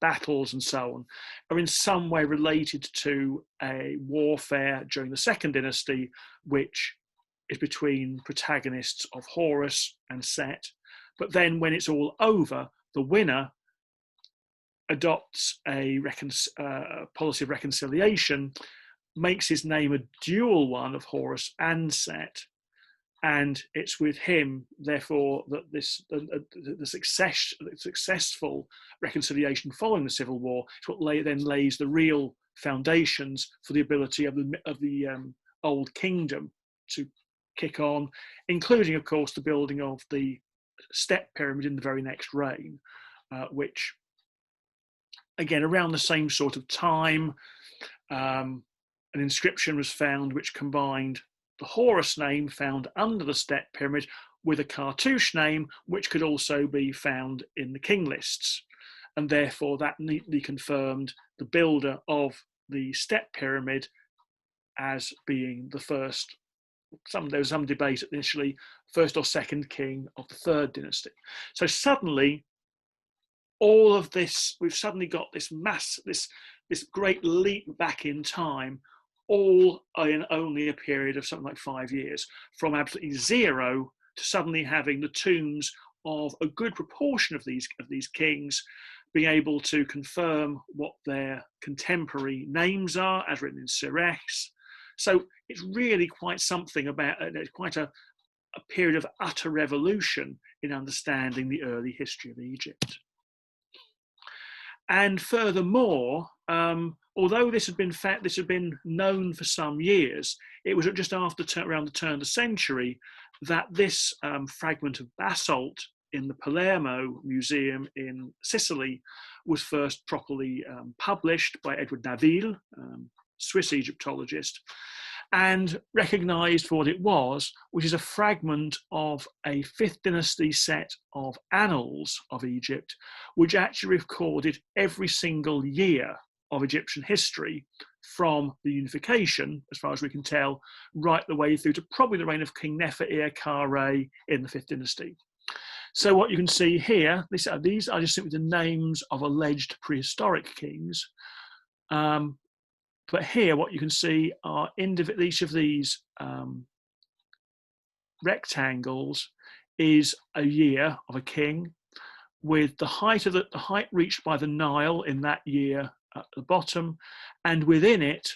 battles and so on, are in some way related to a warfare during the second dynasty, which is between protagonists of Horus and Set. But then when it's all over, the winner adopts a policy of reconciliation, makes his name a dual one of Horus and Set, and it's with him, therefore, that the successful reconciliation following the civil war is what then lays the real foundations for the ability of the Old Kingdom to kick on, including, of course, the building of the step pyramid in the very next reign, which, again, around the same sort of time, an inscription was found which combined the Horus name found under the step pyramid with a cartouche name, which could also be found in the king lists. And therefore that neatly confirmed the builder of the step pyramid as being the first. There was some debate initially, first or second king of the third dynasty. So suddenly, all of this, we've suddenly got this great leap back in time, all in only a period of something like 5 years, from absolutely zero to suddenly having the tombs of a good proportion of these kings being able to confirm what their contemporary names are, as written in sirehs. So it's really quite something about, it's quite a period of utter revolution in understanding the early history of Egypt. And furthermore, although this had been known for some years, it was just around the turn of the century that this fragment of basalt in the Palermo Museum in Sicily was first properly published by Edward Naville, Swiss Egyptologist, and recognised for what it was, which is a fragment of a 5th dynasty set of annals of Egypt, which actually recorded every single year of Egyptian history from the Unification, as far as we can tell, right the way through to probably the reign of King Nefer-Kare in the 5th dynasty. So what you can see here, these are just simply the names of alleged prehistoric kings. But here, what you can see are each of these rectangles is a year of a king, with the height reached by the Nile in that year at the bottom, and within it,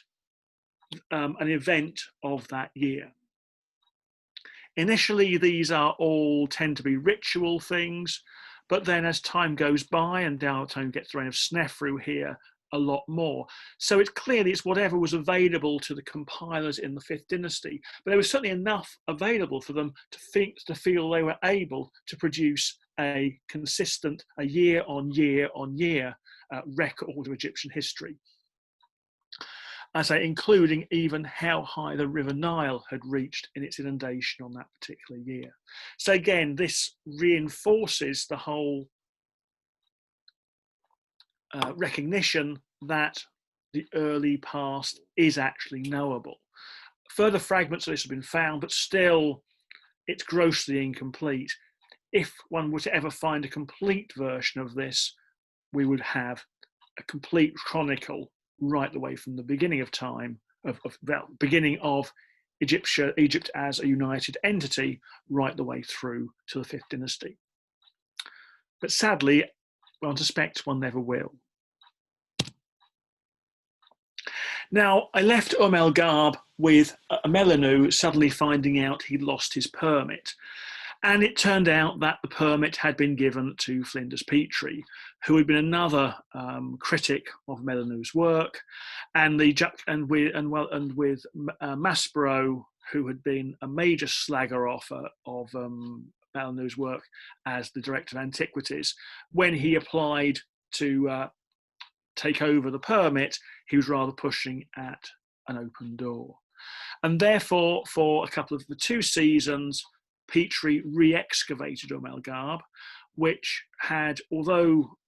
an event of that year. Initially, these tend to be ritual things, but then as time goes by, and now time gets the reign of Snefru here, a lot more. So it's whatever was available to the compilers in the 5th dynasty, but there was certainly enough available for them to feel they were able to produce a consistent, a year on year on year record of Egyptian history. I say including even how high the River Nile had reached in its inundation on that particular year. So again, this reinforces the whole recognition that the early past is actually knowable. Further fragments of this have been found, but still it's grossly incomplete. If one were to ever find a complete version of this, we would have a complete chronicle right the way from the beginning of time, beginning of Egypt as a united entity, right the way through to the 5th dynasty. But sadly, I suspect one never will. Now, I left El Gharb with Amenhotep suddenly finding out he'd lost his permit. And it turned out that the permit had been given to Flinders Petrie, who had been another critic of Amenhotep's work, and with Maspero, who had been a major slagger off of Amenhotep's work as the director of Antiquaries. When he applied to take over the permit, he was rather pushing at an open door. And therefore, for a couple of the 2 seasons, Petrie re-excavated El Gharb, which had, although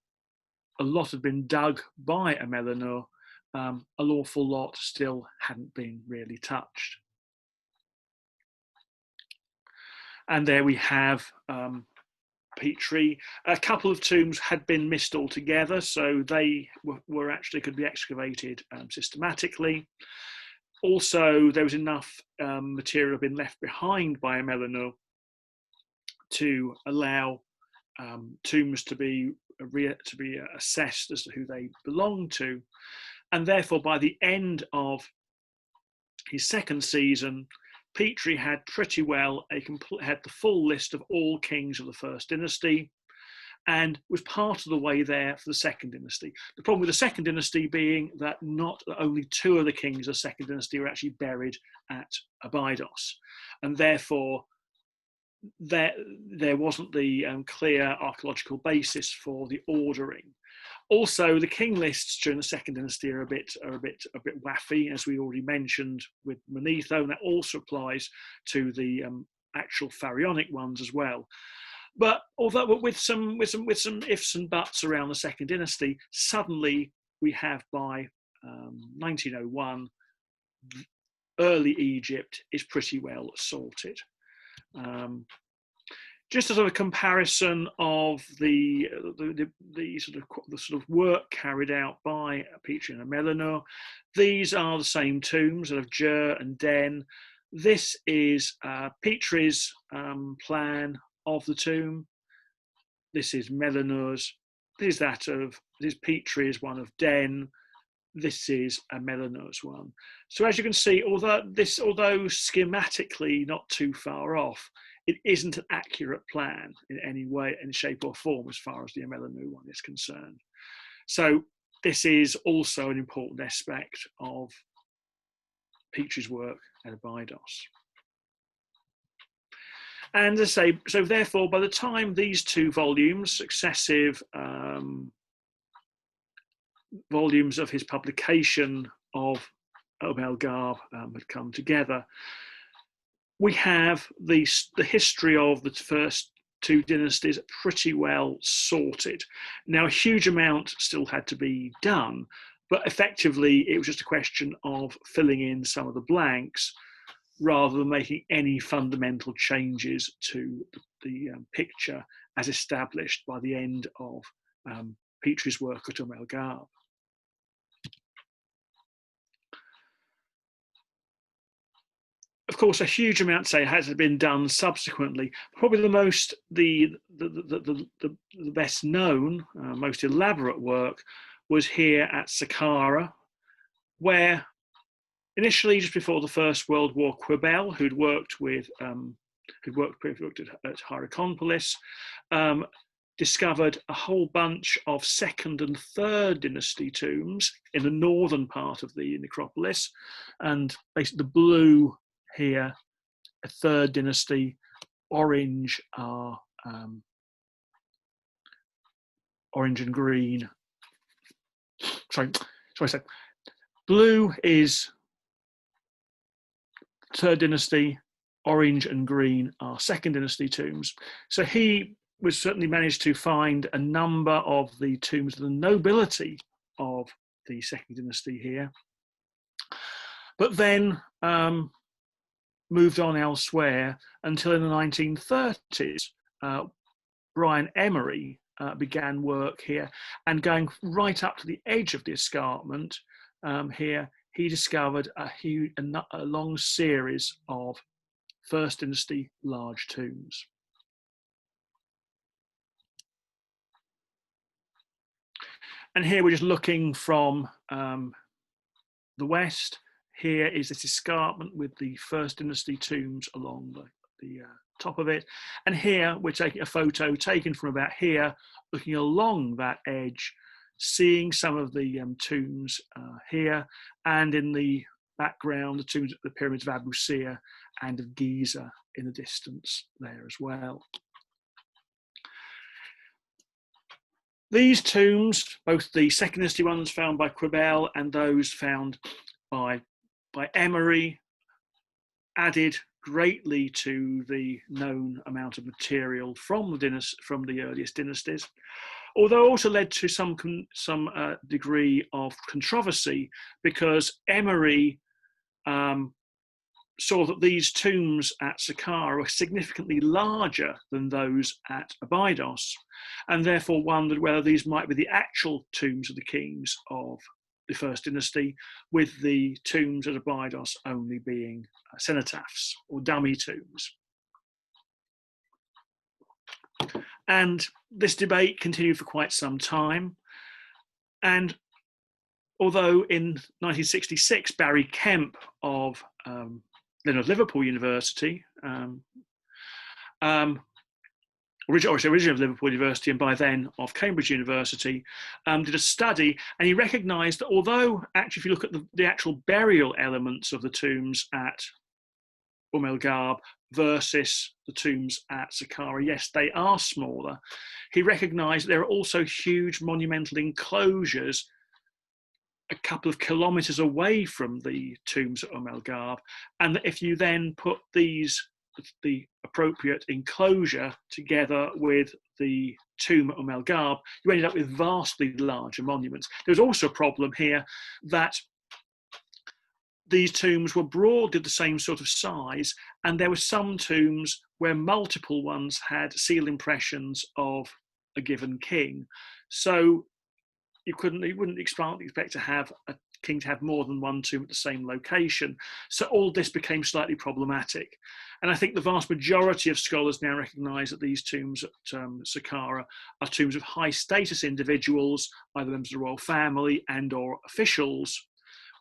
a lot had been dug by Amenhotep, an awful lot still hadn't been really touched. And there we have Petrie. A couple of tombs had been missed altogether, so they were actually could be excavated systematically. Also, there was enough material had been left behind by Amenhotep to allow tombs to be assessed as to who they belong to, and therefore by the end of his 2nd season, Petrie had pretty well had the full list of all kings of the 1st dynasty, and was part of the way there for the 2nd dynasty. The problem with the 2nd dynasty being that not only 2 of the kings of the 2nd dynasty were actually buried at Abydos, and therefore there wasn't the clear archaeological basis for the ordering. Also, the king lists during the 2nd dynasty are a bit waffy, as we already mentioned with Manetho, and that also applies to the actual pharaonic ones as well. But although with some ifs and buts around the 2nd dynasty, suddenly we have by 1901, early Egypt is pretty well sorted. Just as a comparison of the sort of work carried out by Petrie and Amenhotep, these are the same tombs of Jer and Den. This is Petrie's plan of the tomb. This is Amenhotep's. This is Petrie's one of Den. This is Amenhotep's one. So as you can see, although schematically not too far off, it isn't an accurate plan in any way, in shape or form, as far as the Amenhotep one is concerned. So this is also an important aspect of Petrie's work at Abydos. And as I say, so therefore, by the time these 2 volumes, successive volumes of his publication of El Gharb had come together, we have the history of the first 2 dynasties pretty well sorted. Now, a huge amount still had to be done, but effectively it was just a question of filling in some of the blanks rather than making any fundamental changes to the picture as established by the end of Petrie's work at El Gharb. Of course, a huge amount, say, has been done subsequently. Probably the best known, most elaborate work was here at Saqqara, where initially, just before the First World War, Quibel, who'd worked at Hierakonpolis, discovered a whole bunch of 2nd and 3rd dynasty tombs in the northern part of the necropolis, and basically the blue here, a 3rd dynasty, orange are orange and green. Sorry, Blue is Third Dynasty, orange and green are Second Dynasty tombs. So he was certainly managed to find a number of the tombs of the nobility of the Second Dynasty here, but then moved on elsewhere until in the 1930s, Brian Emery began work here, and going right up to the edge of the escarpment here, he discovered a long series of First Dynasty large tombs. And here we're just looking from the west. Here is this escarpment with the First Dynasty tombs along the top of it. And here we're taking a photo taken from about here, looking along that edge, seeing some of the tombs here, and in the background, the tombs, the pyramids of Abu Sir and of Giza in the distance there as well. These tombs, both the Second Dynasty ones found by Quibell and those found by Emery, added greatly to the known amount of material from the earliest dynasties, although also led to some degree of controversy, because Emery saw that these tombs at Saqqara were significantly larger than those at Abydos, and therefore wondered whether these might be the actual tombs of the kings of the First Dynasty, with the tombs at Abydos only being cenotaphs or dummy tombs. And this debate continued for quite some time. And although in 1966, Barry Kemp of Liverpool University, originally of Liverpool University and by then of Cambridge University, did a study, and he recognised that although actually if you look at the actual burial elements of the tombs at El Ghab versus the tombs at Saqqara, yes, they are smaller. He recognised there are also huge monumental enclosures a couple of kilometres away from the tombs at El Ghab, and that if you then put the appropriate enclosure together with the tomb at El Ghab, you ended up with vastly larger monuments. There's also a problem here that these tombs were broadly the same sort of size, and there were some tombs where multiple ones had seal impressions of a given king. So you wouldn't expect to have a king to have more than one tomb at the same location. So all this became slightly problematic. And I think the vast majority of scholars now recognise that these tombs at Saqqara are tombs of high status individuals, either members of the royal family and or officials,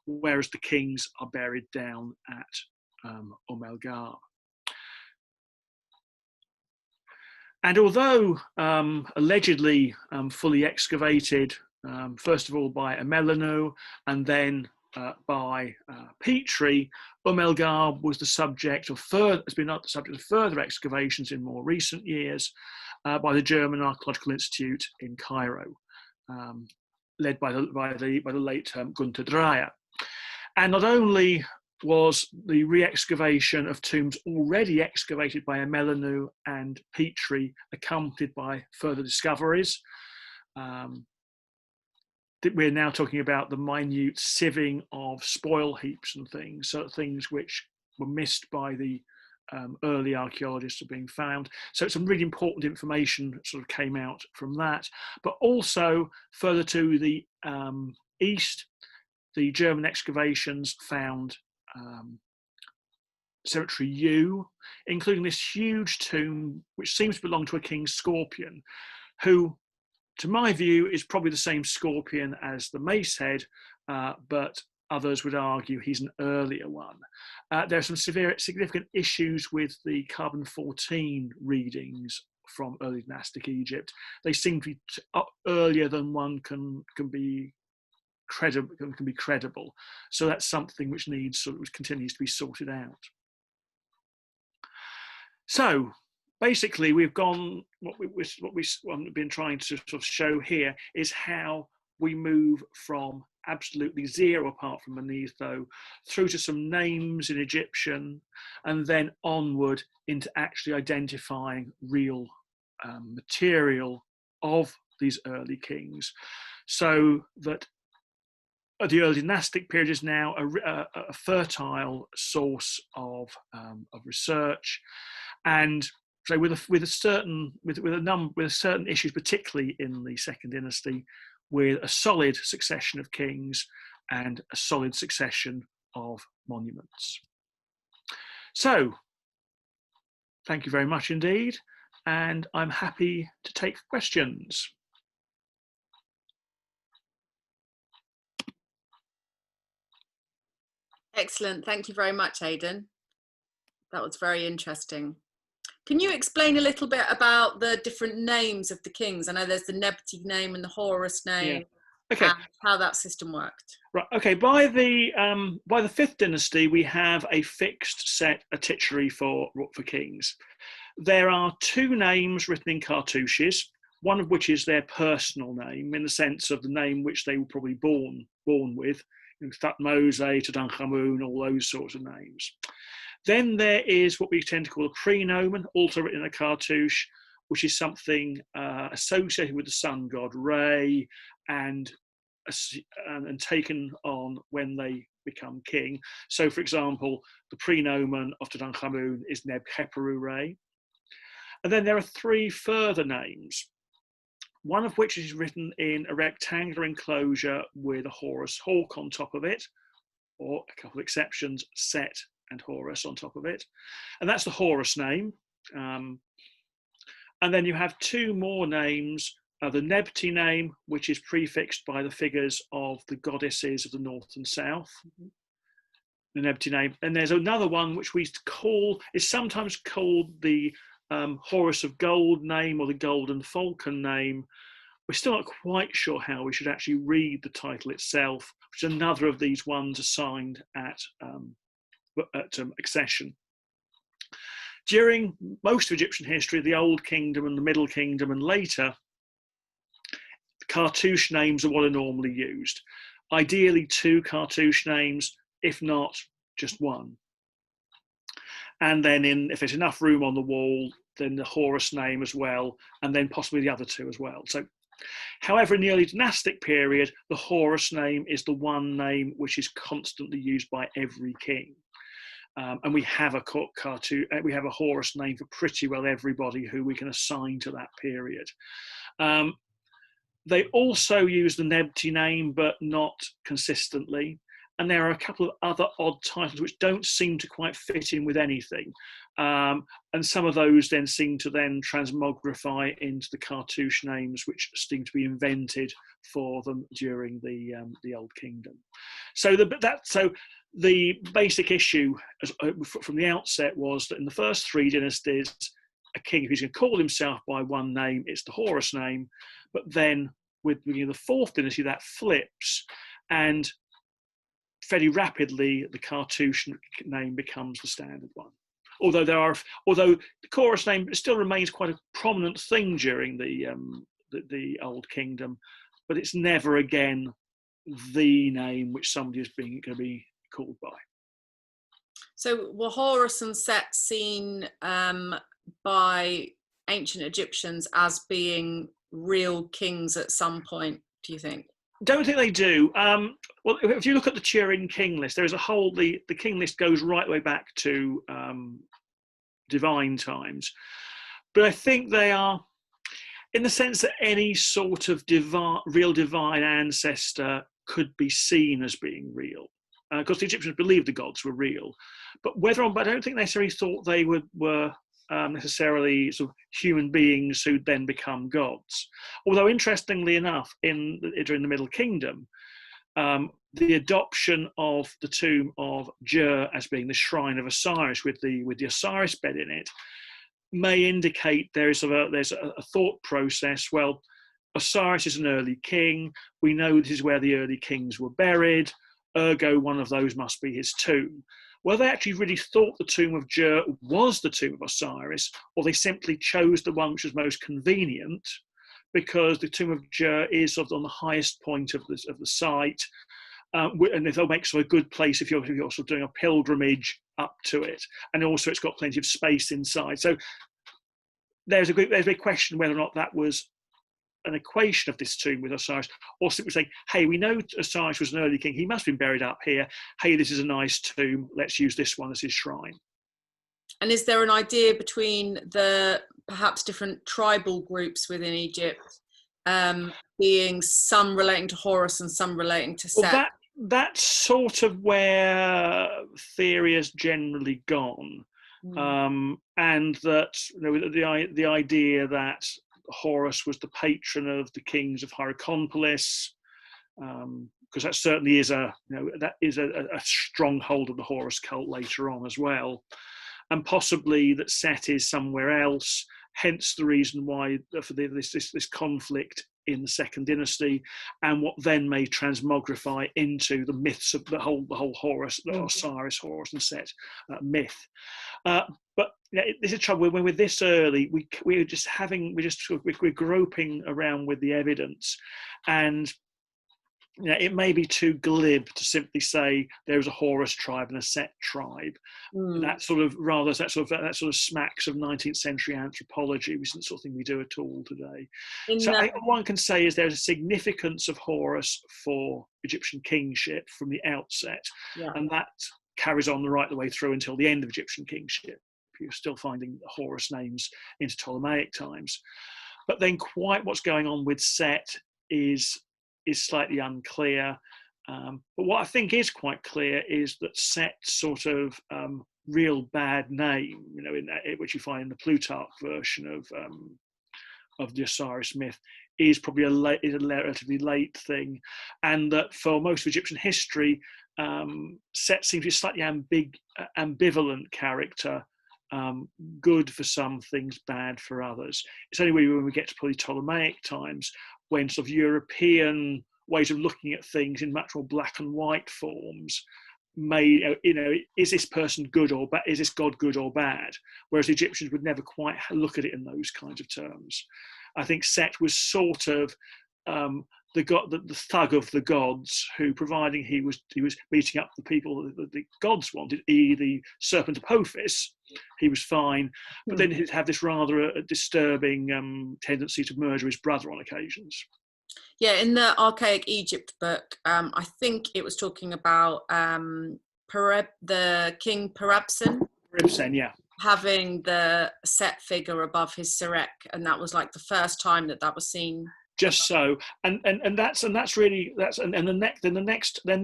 whereas the kings are buried down at El Ghab. And although allegedly fully excavated, first of all by Emeline and then by Petrie, El Ghab was the subject of has been the subject of further excavations in more recent years by the German Archaeological Institute in Cairo, led by the late Gunther Dreyer. And not only was the re-excavation of tombs already excavated by Emeline and Petrie accompanied by further discoveries. We're now talking about the minute sieving of spoil heaps and things, so things which were missed by the early archaeologists are being found. So some really important information sort of came out from that. But also further to the east, the German excavations found Cemetery U, including this huge tomb which seems to belong to a king scorpion, who, to my view, is probably the same scorpion as the Macehead, but others would argue he's an earlier one. There are some significant issues with the carbon-14 readings from early dynastic Egypt. They seem to be earlier than one can be credible. So that's something which continues to be sorted out. So basically, we've gone. What we've been trying to sort of show here is how we move from absolutely zero apart from Manetho, through to some names in Egyptian, and then onward into actually identifying real material of these early kings, so that the early dynastic period is now a fertile source of research, and so with certain issues, particularly in the second dynasty, with a solid succession of kings and a solid succession of monuments. So, thank you very much indeed, and I'm happy to take questions. Excellent. Thank you very much, Aidan. That was very interesting. Can you explain a little bit about the different names of the kings? I know there's the Nebti name and the Horus name, okay, and how that system worked. Right. Okay. By the fifth dynasty, we have a fixed set, a titulary for kings. There are two names written in cartouches, one of which is their personal name, in the sense of the name which they were probably born with, Thutmose, Tutankhamun, all those sorts of names. Then there is what we tend to call a prenomen, also written in a cartouche, which is something associated with the sun god Re, and taken on when they become king. So, for example, the prenomen of Tutankhamun is Neb-Khepru Re. And then there are three further names, one of which is written in a rectangular enclosure with a Horus hawk on top of it, or a couple of exceptions, Set and Horus on top of it. And that's the Horus name. And then you have two more names, the Nebti name, which is prefixed by the figures of the goddesses of the north and south. The Nebti name. And there's another one which is sometimes called the Horus of Gold name, or the Golden Falcon name. We're still not quite sure how we should actually read the title itself, which is another of these ones assigned at accession. During most of Egyptian history, the Old Kingdom and the Middle Kingdom and later, cartouche names are what are normally used. Ideally, two cartouche names, if not just one. And then if there's enough room on the wall, then the Horus name as well, and then possibly the other two as well. So, however, in the early dynastic period, the Horus name is the one name which is constantly used by every king. And we have we have a Horus name for pretty well everybody who we can assign to that period. They also use the Nebti name, but not consistently. And there are a couple of other odd titles which don't seem to quite fit in with anything. And some of those then seem to then transmogrify into the cartouche names which seem to be invented for them during the Old Kingdom. So the basic issue from the outset was that in the first three dynasties, a king who's going to call himself by one name, it's the Horus name. But then with the fourth dynasty, that flips, and fairly rapidly the cartouche name becomes the standard one. Although the Horus name still remains quite a prominent thing during the Old Kingdom, but it's never again the name which somebody is going to be called by. So were Horus and Set seen by ancient Egyptians as being real kings at some point, do you think? Don't think they do. Well, if you look at the Turin king list, there is the king list goes right way back to divine times. But I think they are, in the sense that any sort of real divine ancestor could be seen as being real. Because the Egyptians believed the gods were real. But I don't think they necessarily thought they were necessarily sort of human beings who'd then become gods. Although, interestingly enough, during the Middle Kingdom, the adoption of the tomb of Jer as being the shrine of Osiris with the Osiris bed in it may indicate there's a thought process. Well, Osiris is an early king. We know this is where the early kings were buried. Ergo, one of those must be his tomb. Well, they actually really thought the tomb of Jer was the tomb of Osiris, or they simply chose the one which was most convenient, because the tomb of Jer is sort of on the highest point of the site, and it'll make sort of a good place if you're sort of doing a pilgrimage up to it, and also it's got plenty of space inside. So there's a big question whether or not that was an equation of this tomb with Osiris, or simply saying, hey, we know Osiris was an early king, he must have been buried up here, hey, this is a nice tomb, let's use this one as his shrine. And is there an idea between the perhaps different tribal groups within Egypt, being some relating to Horus and some relating to Set? Well, that's sort of where theory has generally gone. And that, you know, the idea that Horus was the patron of the kings of Hierakonpolis, because that certainly is a stronghold of the Horus cult later on as well, and possibly that Set is somewhere else. Hence the reason why for this conflict in the Second Dynasty, and what then may transmogrify into the myths of the whole Horus, the Osiris, Horus, and Set myth. But you know, this is trouble when we're this early. We're groping around with the evidence, and you know, it may be too glib to simply say there was a Horus tribe and a Set tribe. That sort of smacks of 19th century anthropology, which isn't the sort of thing we do at all today. I think one can say is there's a significance of Horus for Egyptian kingship from the outset, and that carries on the way through until the end of Egyptian kingship. You're still finding Horus names into Ptolemaic times, but then quite what's going on with Set is slightly unclear. But what I think is quite clear is that Set's sort of real bad name, you know, which you find in the Plutarch version of the Osiris myth, is probably a relatively late thing, and that for most of Egyptian history, Set seems to be a slightly ambivalent character. Good for some things, bad for others. It's only when we get to probably Ptolemaic times when sort of European ways of looking at things in much more black and white forms is this person good or bad? Is this god good or bad? Whereas the Egyptians would never quite look at it in those kinds of terms. I think Set was sort of the thug of the gods, who, providing he was beating up the people that the gods wanted, the serpent of Apophis, he was fine. But then he'd have this rather disturbing tendency to murder his brother on occasions. Yeah, in the Archaic Egypt book, I think it was talking about the king Peribsen. Peribsen, yeah. Having the Set figure above his Sirek, and that was like the first time that was seen. Just so, and then it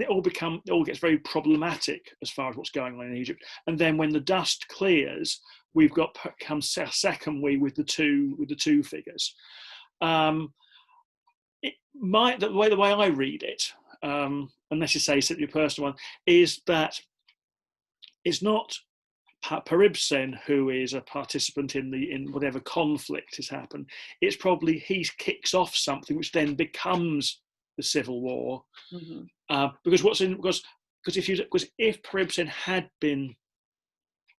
all gets very problematic as far as what's going on in Egypt. And then when the dust clears, we've got come secondly with the two figures. The way I read it, unless you say it's your personal one, is that it's not Peribsen who is a participant in whatever conflict has happened. It's probably he kicks off something which then becomes the civil war. Because if Peribsen had been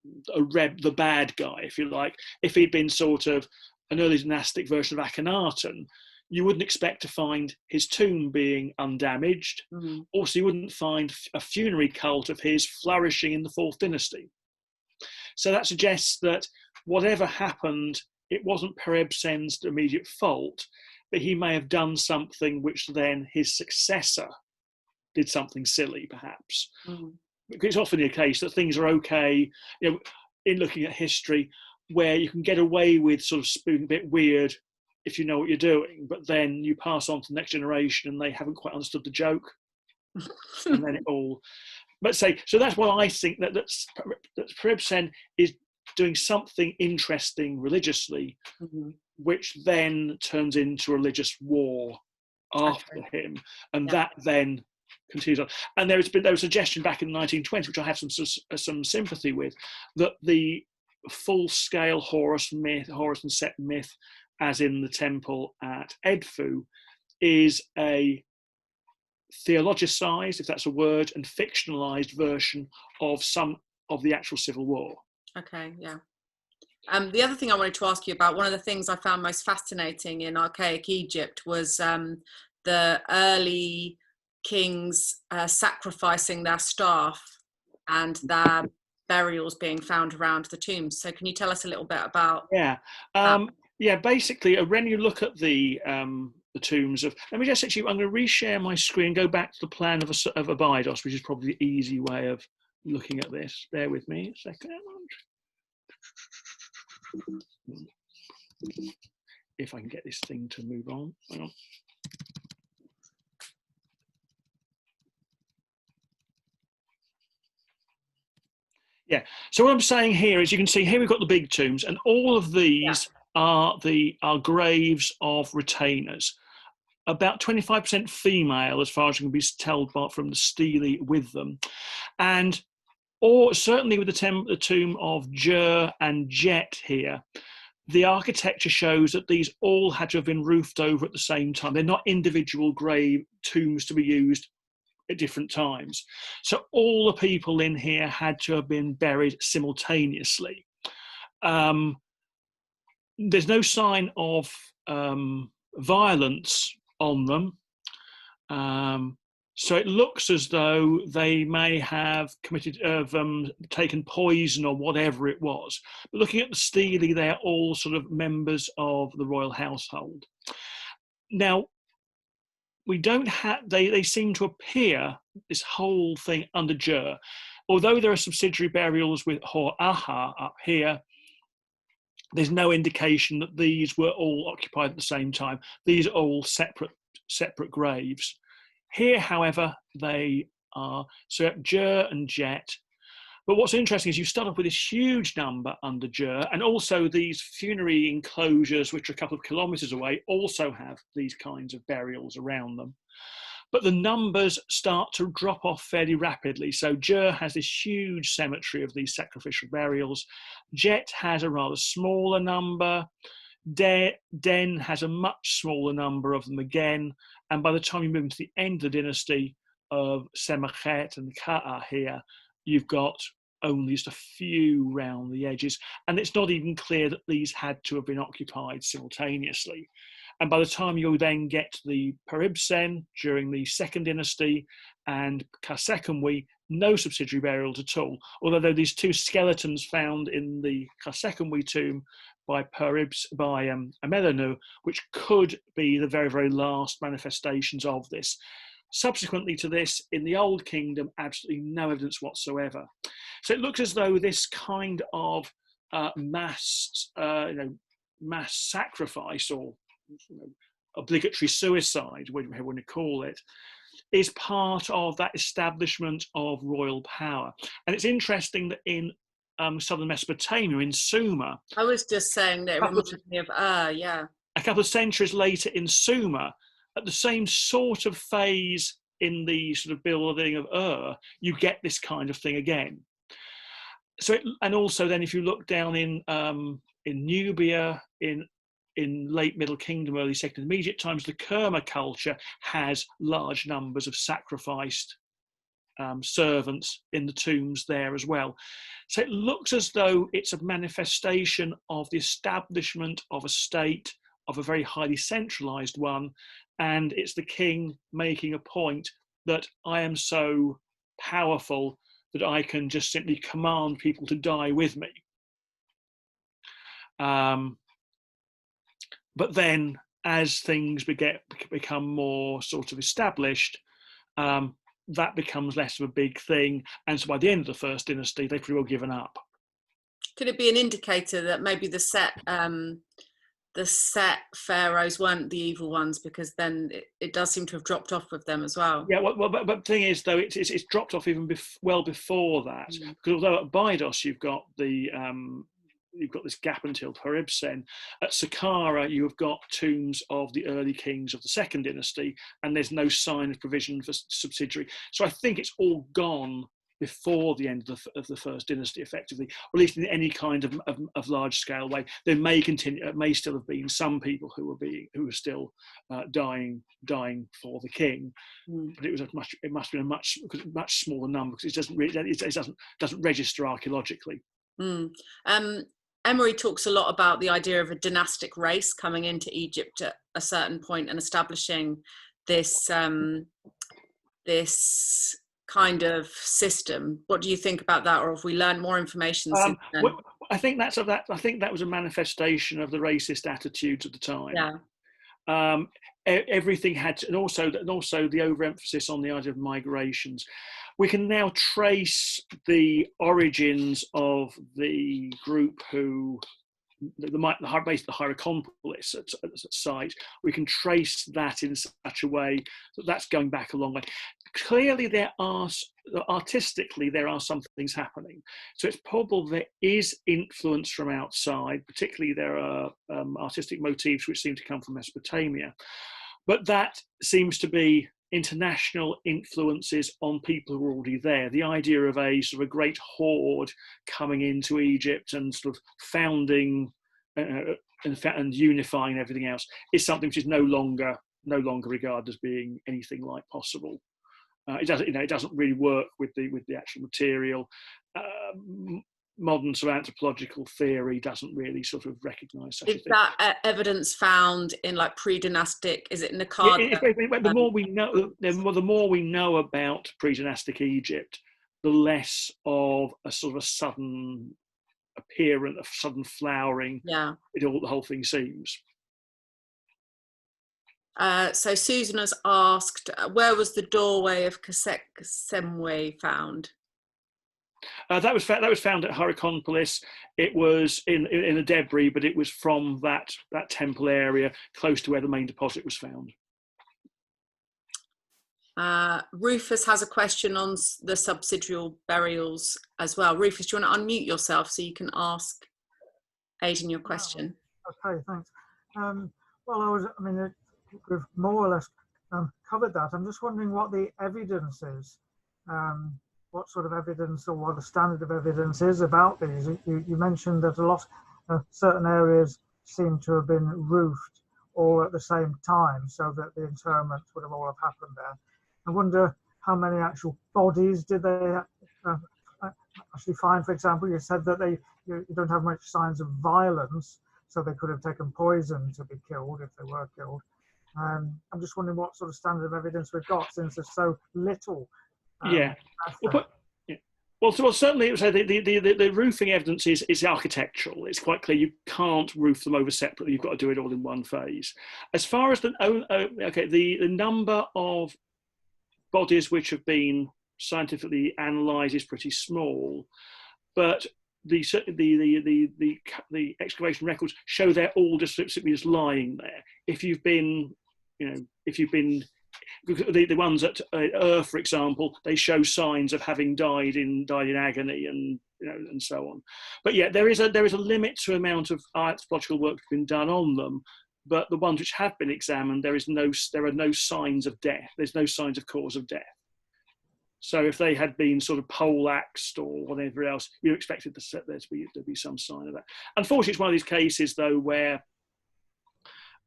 the bad guy, if you like, if he'd been sort of an early dynastic version of Akhenaten, you wouldn't expect to find his tomb being undamaged. Also, you wouldn't find a funerary cult of his flourishing in the 4th dynasty. So that suggests that whatever happened, it wasn't Peribsen's immediate fault, but he may have done something which then his successor did something silly, perhaps. It's often the case that things are okay, you know, in looking at history, where you can get away with sort of being a bit weird if you know what you're doing, but then you pass on to the next generation and they haven't quite understood the joke, and then it all. But so that's why I think that Peribsen is doing something interesting religiously, which then turns into religious war after him, and that then continues on. And there was a suggestion back in the 1920s, which I have some sympathy with, that the full-scale Horus and Set myth, as in the temple at Edfu, is a theologicized, if that's a word, and fictionalized version of some of the actual civil war. Okay, yeah. The other thing I wanted to ask you about, one of the things I found most fascinating in archaic Egypt was the early kings sacrificing their staff and their burials being found around the tombs. So can you tell us a little bit about Yeah, that? yeah. Basically, when you look at the tombs of, let me just actually, I'm going to reshare my screen, go back to the plan of Abydos, which is probably the easy way of looking at this. Bear with me a second. If I can get this thing to move on. Hang on. Yeah. So what I'm saying here is, you can see here we've got the big tombs, and all of these are graves of retainers. About 25% female, as far as you can be told from the stele with them, and or certainly with the tomb of Jur and Jet here, the architecture shows that these all had to have been roofed over at the same time. They're not individual grave tombs to be used at different times. So all the people in here had to have been buried simultaneously. There's no sign of violence on them. So it looks as though they may have taken poison or whatever it was. But looking at the stele, they're all sort of members of the royal household. Now, we don't have, they seem to appear, this whole thing, under Jur. Although there are subsidiary burials with Hor-Aha up here, there's no indication that these were all occupied at the same time. These are all separate graves. Here, however, they are, so Jur and Jet. But what's interesting is you start off with this huge number under Jur, and also these funerary enclosures, which are a couple of kilometres away, also have these kinds of burials around them. But the numbers start to drop off fairly rapidly. So Jur has this huge cemetery of these sacrificial burials. Jet has a rather smaller number. Den has a much smaller number of them again. And by the time you move into the end of the dynasty of Semachet and Ka'a here, you've got only just a few round the edges. And it's not even clear that these had to have been occupied simultaneously. And by the time you then get to the Peribsen during the second dynasty and Karsekenwi, no subsidiary burials at all. Although these two skeletons found in the Karsekenwi tomb by Amenenu, which could be the very, very last manifestations of this. Subsequently to this, in the Old Kingdom, absolutely no evidence whatsoever. So it looks as though this kind of mass sacrifice, or obligatory suicide, whatever you want to call it, is part of that establishment of royal power. And it's interesting that in southern Mesopotamia, in Sumer, I was just saying that it reminds me of a couple of centuries later in Sumer, at the same sort of phase in the sort of building of you get this kind of thing again. So, and also then if you look down in Nubia, in late Middle Kingdom, early Second Immediate times, the Kerma culture has large numbers of sacrificed servants in the tombs there as well. So it looks as though it's a manifestation of the establishment of a state, of a very highly centralized one, and it's the king making a point that I am so powerful that I can just simply command people to die with me. But then, as things become more sort of established, that becomes less of a big thing. And so by the end of the first dynasty, they've pretty well given up. Could it be an indicator that maybe the set pharaohs weren't the evil ones, because then it does seem to have dropped off with them as well? Yeah, well, but the thing is, though, it's dropped off even well before that. Because although at Abydos you've got this gap until Peribsen, at Saqqara you have got tombs of the early kings of the second dynasty, and there's no sign of provision for subsidiary. So I think it's all gone before the end of the first dynasty, effectively, or at least in any kind of large scale way. There may still have been some people who were still dying for the king, but it must have been a much smaller number, because it doesn't register archaeologically. Emery talks a lot about the idea of a dynastic race coming into Egypt at a certain point and establishing this this kind of system. What do you think about that, or have we learned more information since then? I think I think that was a manifestation of the racist attitudes of the time. Yeah. Everything had to, and also the overemphasis on the idea of migrations. We can now trace the origins of the group who, the base of the Hierakonpolis at site. We can trace that in such a way that that's going back a long way. Clearly, artistically, there are some things happening. So it's probable there is influence from outside. Particularly, there are artistic motifs which seem to come from Mesopotamia. But that seems to be international influences on people who are already there. The idea of a sort of a great horde coming into Egypt and sort of founding and unifying everything else is something which is no longer regarded as being anything like possible. It doesn't really work with the actual material. Modern sort of anthropological theory doesn't really sort of recognise such a thing. Is that evidence found in like pre-dynastic? Is it Naqada? The more we know about pre-dynastic Egypt, the less of a sort of a sudden appearance, a sudden flowering. Yeah. The whole thing seems. So Susan has asked, where was the doorway of Kasek Semwe found? That was found at Hierakonpolis. It was in the debris, but it was from that temple area close to where the main deposit was found. Rufus has a question on the subsidial burials as well. Rufus, do you want to unmute yourself so you can ask Aidan your question? Okay, thanks. Well, we've more or less covered that. I'm just wondering what the evidence is. What sort of evidence, or what the standard of evidence is about these? You mentioned that a lot, certain areas seem to have been roofed all at the same time, so that the interments would have all have happened there. I wonder how many actual bodies did they actually find? For example, you said that you don't have much signs of violence, so they could have taken poison to be killed if they were killed. I'm just wondering what sort of standard of evidence we've got, since there's so little. Well, certainly, so the roofing evidence is architectural. It's quite clear you can't roof them over separately. You've got to do it all in one phase. As far as the number of bodies which have been scientifically analysed is pretty small, but the excavation records show they're all just lying there. If you've been the ones at for example, they show signs of having died in agony and so on. But yeah, there is a limit to amount of archaeological work that's been done on them. But the ones which have been examined, there are no signs of death. There's no signs of cause of death. So if they had been sort of poleaxed or whatever else, you expected there to be some sign of that. Unfortunately, it's one of these cases though where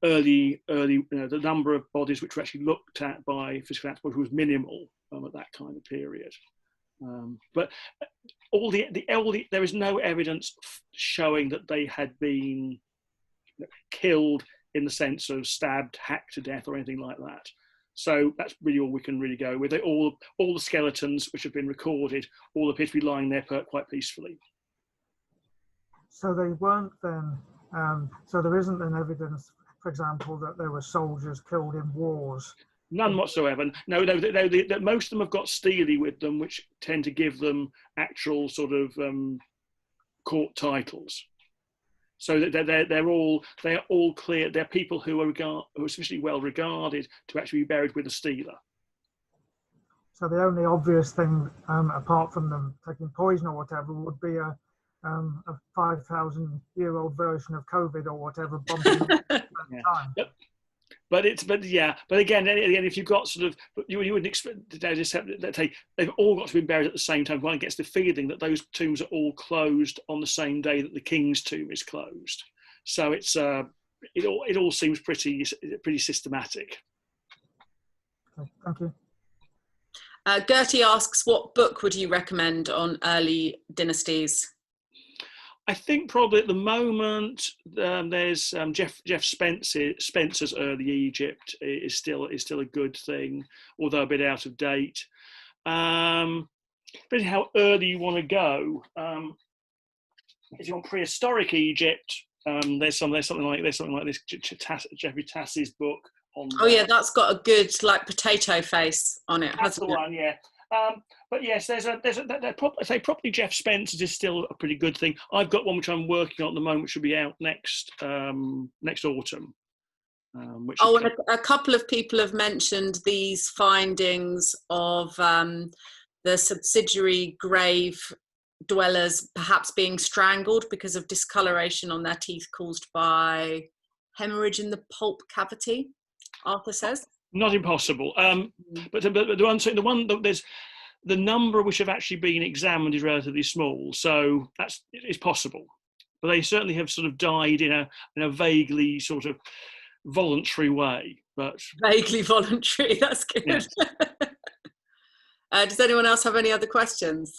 early, the number of bodies which were actually looked at by physical anthropology was minimal at that kind of period. But there is no evidence showing that they had been killed in the sense of stabbed, hacked to death, or anything like that. So that's really all we can really go with. All the skeletons which have been recorded all appear to be lying there quite peacefully. So they weren't then. So there isn't then evidence, for example, that there were soldiers killed in wars. None whatsoever. No, most of them have got stele with them, which tend to give them actual sort of court titles. So that they're all clear. They're people who are sufficiently well regarded to actually be buried with a stela. So the only obvious thing, apart from them taking poison or whatever, would be a 5,000-year-old version of COVID or whatever bumping at the time. But again, if you've got sort of, you wouldn't expect, they've all got to be buried at the same time. One gets the feeling that those tombs are all closed on the same day that the king's tomb is closed. So it all seems pretty systematic. Okay, thank you. Gertie asks, what book would you recommend on early dynasties? I think probably at the moment there's Jeff Spencer's Early Egypt is still a good thing, although a bit out of date. Depending how early you want to go. If you want prehistoric Egypt, there's something like this Jeffrey Tass's book on. Oh yeah, that's got a good like potato face on it. That's the hasn't it? one, yeah. But yes, probably Jeff Spencer's is still a pretty good thing. I've got one which I'm working on at the moment, which will be out next autumn. And a couple of people have mentioned these findings of the subsidiary grave dwellers perhaps being strangled because of discoloration on their teeth caused by hemorrhage in the pulp cavity. Arthur says. Not impossible. But the one there's the number which have actually been examined is relatively small, so it's possible. But they certainly have sort of died in a vaguely sort of voluntary way. But vaguely voluntary, that's good. Yes. Does anyone else have any other questions?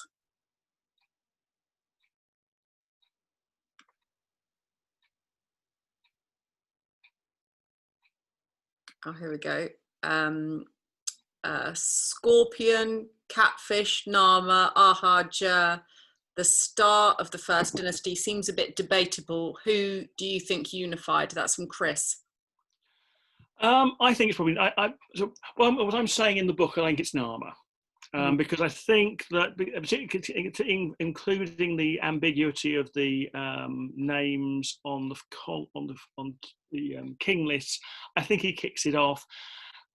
Oh, here we go. Scorpion, catfish, Nama, Ahaja, the start of the first dynasty seems a bit debatable. Who do you think unified? That's from Chris. I think it's probably, what I'm saying in the book, I think it's Nama. Because I think that, particularly including the ambiguity of the names on the king lists, I think he kicks it off.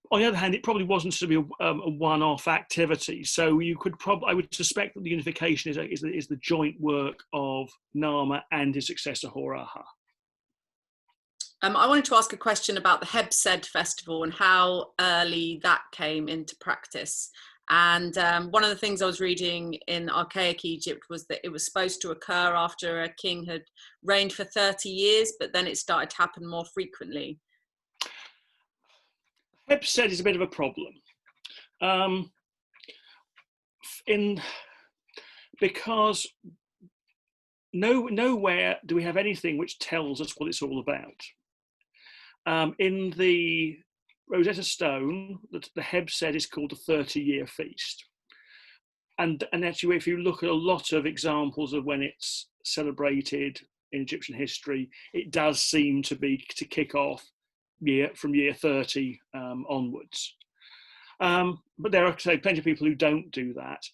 On the other hand, it probably wasn't to be a one-off activity. So you could I would suspect that the unification is the joint work of Nama and his successor Horaha. I wanted to ask a question about the Hebsed festival and how early that came into practice. And one of the things I was reading in archaic Egypt was that it was supposed to occur after a king had reigned for 30 years, but then it started to happen more frequently. Hebsed is a bit of a problem. Because nowhere do we have anything which tells us what it's all about. In the Rosetta Stone, the Hebsed is called the 30-year feast. And actually, if you look at a lot of examples of when it's celebrated in Egyptian history, it does seem to kick off from year 30 onwards. But there are plenty of people who don't do that.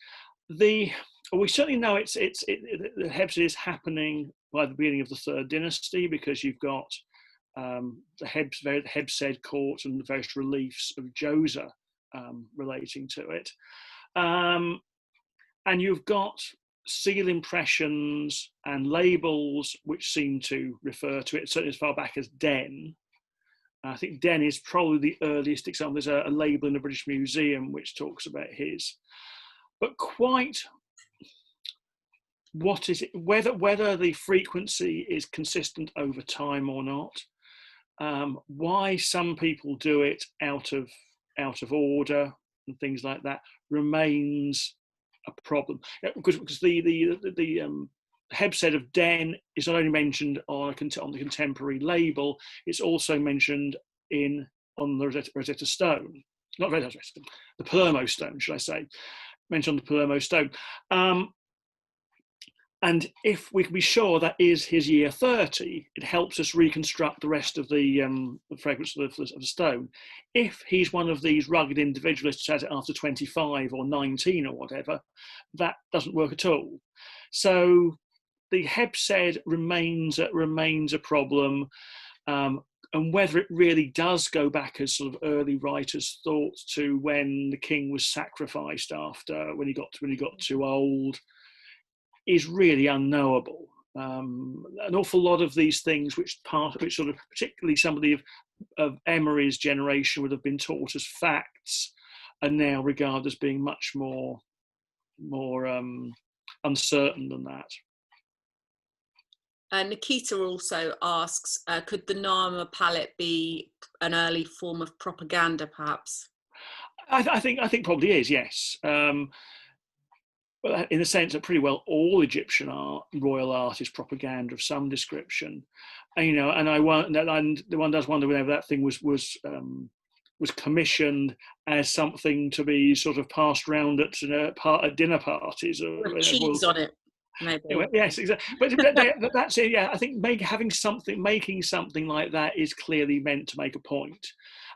We certainly know the Hebsed is happening by the beginning of the Third Dynasty, because you've got the Hebsed court and the various reliefs of Djoser relating to it. And you've got seal impressions and labels which seem to refer to it, certainly as far back as Den. I think Den is probably the earliest example. There's a label in the British Museum which talks about his. But quite what is it, whether the frequency is consistent over time or not, why some people do it out of order and things like that remains a problem. Because the Hebsed of Den is not only mentioned on the contemporary label, it's also mentioned on the Rosetta Stone. Not Rosetta Stone, the Palermo Stone, should I say. Mentioned on the Palermo Stone. And if we can be sure that is his year 30, it helps us reconstruct the rest of the fragments of the stone. If he's one of these rugged individualists who has it after 25 or 19 or whatever, that doesn't work at all. So the Hebsed remains a problem, and whether it really does go back, as sort of early writers thought, to when the king was sacrificed after when he got too old, is really unknowable. An awful lot of these things, which sort of, particularly somebody of Emery's generation would have been taught as facts, are now regarded as being much more uncertain than that. Nikita also asks, could the Nama palette be an early form of propaganda, perhaps? I think probably is, yes. well, in a sense, that pretty well all Egyptian art, royal art, is propaganda of some description, and, you know, and the one does wonder whether that thing was commissioned as something to be sort of passed round at, at dinner parties, or with cheese on it, maybe. Yes, exactly. But that's it. Yeah, I think making something like that is clearly meant to make a point.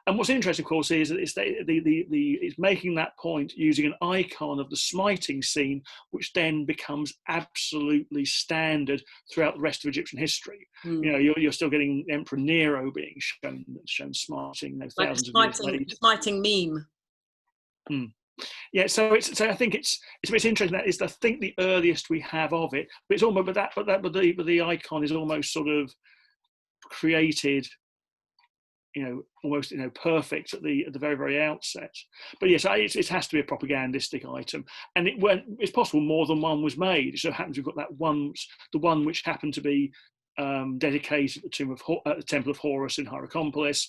And what's interesting, of course, is that it's making that point using an icon of the smiting scene, which then becomes absolutely standard throughout the rest of Egyptian history. Mm. You know, you're still getting Emperor Nero being shown smiting, you know, Like thousands of years later. smiting meme. Mm. Yeah, so I think it's interesting. That is, I think, the earliest we have of it, but it's almost but the icon is almost sort of created, you know, almost, you know, perfect at the very, very outset. But yes, it has to be a propagandistic item, and it's possible more than one was made. It so happens we've got that one, the one which happened to be dedicated at the Temple of Horus in Hierakonpolis.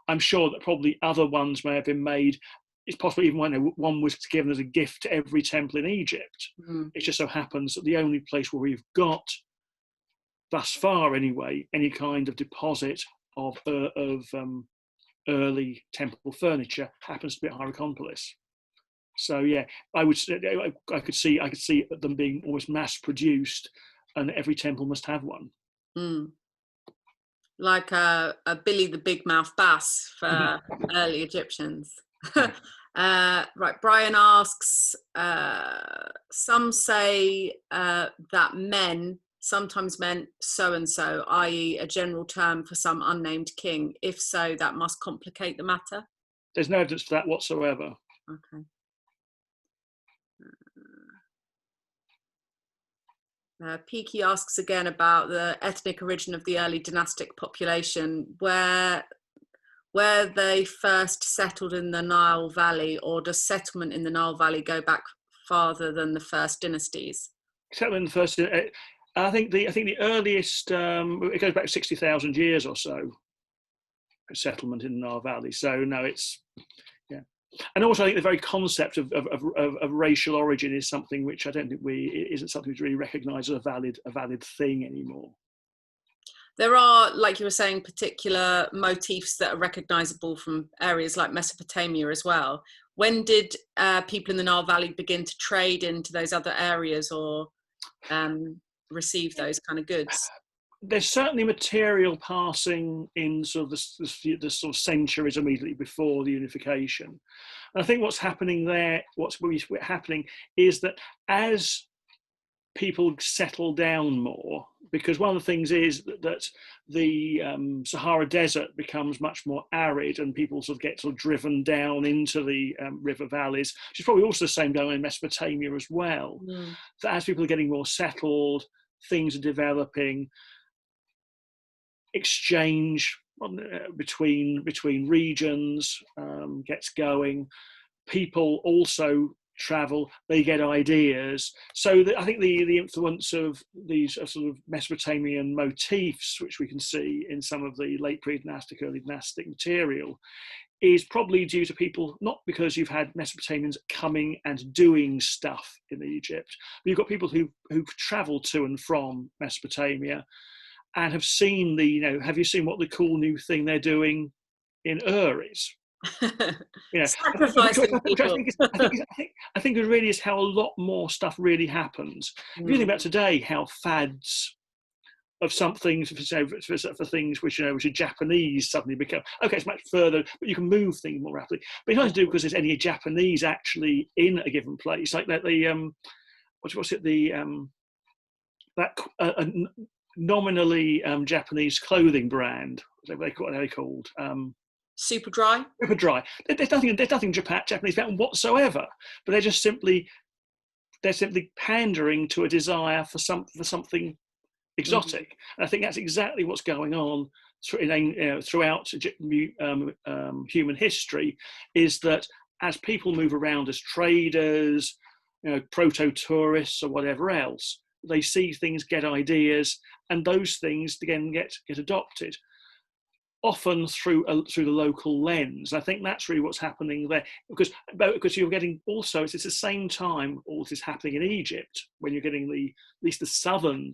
I'm sure that probably other ones may have been made. It's possible even when one was given as a gift to every temple in Egypt. Mm. It just so happens that the only place where we've got, thus far anyway, any kind of deposit of early temple furniture happens to be at Hierakonpolis. So yeah, I could see them being almost mass produced, and every temple must have one. Mm. Like a Billy the Big Mouth Bass for early Egyptians. Right, Brian asks, some say that men sometimes meant so-and-so, i.e. a general term for some unnamed king. If so, that must complicate the matter. There's no evidence for that whatsoever. Okay. Peaky asks again about the ethnic origin of the early dynastic population, where they first settled in the Nile Valley, or does settlement in the Nile Valley go back farther than the first dynasties? Settlement in the first, I think the earliest, it goes back 60,000 years or so, settlement in the Nile Valley. So no, it's, yeah. And also, I think the very concept of racial origin is something which I don't think isn't something that's really recognised as a valid thing anymore. There are, like you were saying, particular motifs that are recognisable from areas like Mesopotamia as well. When did people in the Nile Valley begin to trade into those other areas, or receive those kind of goods? There's certainly material passing in sort of the sort of centuries immediately before the unification. And I think what's happening there, what's happening is that as people settle down more, because one of the things is that the Sahara Desert becomes much more arid, and people sort of get driven down into the river valleys, which is probably also the same going on in Mesopotamia as well. Mm. That as people are getting more settled, things are developing, exchange between regions gets going. People also travel, they get ideas. So I think the influence of these sort of Mesopotamian motifs, which we can see in some of the late pre-dynastic, early dynastic material, is probably due to people, not because you've had Mesopotamians coming and doing stuff in Egypt, but you've got people who've travelled to and from Mesopotamia and have seen have you seen what the cool new thing they're doing in Ur is? You know, Sacrificing people. I think it really is how a lot more stuff really happens. If you think about today, how fads of some things for things which are Japanese suddenly become okay, it's much further, but you can move things more rapidly. But it's not to do because there's any Japanese actually in a given place, like that nominally Japanese clothing brand. What are they called? Superdry. Superdry. There's nothing Japanese about them whatsoever, but they're simply pandering to a desire for something exotic. And I think that's exactly what's going on throughout human history, is that as people move around as traders, proto-tourists or whatever else, they see things, get ideas, and those things again get adopted. often through the local lens. I think that's really what's happening there, because you're getting also, it's the same time all this is happening in Egypt, when you're getting at least the southern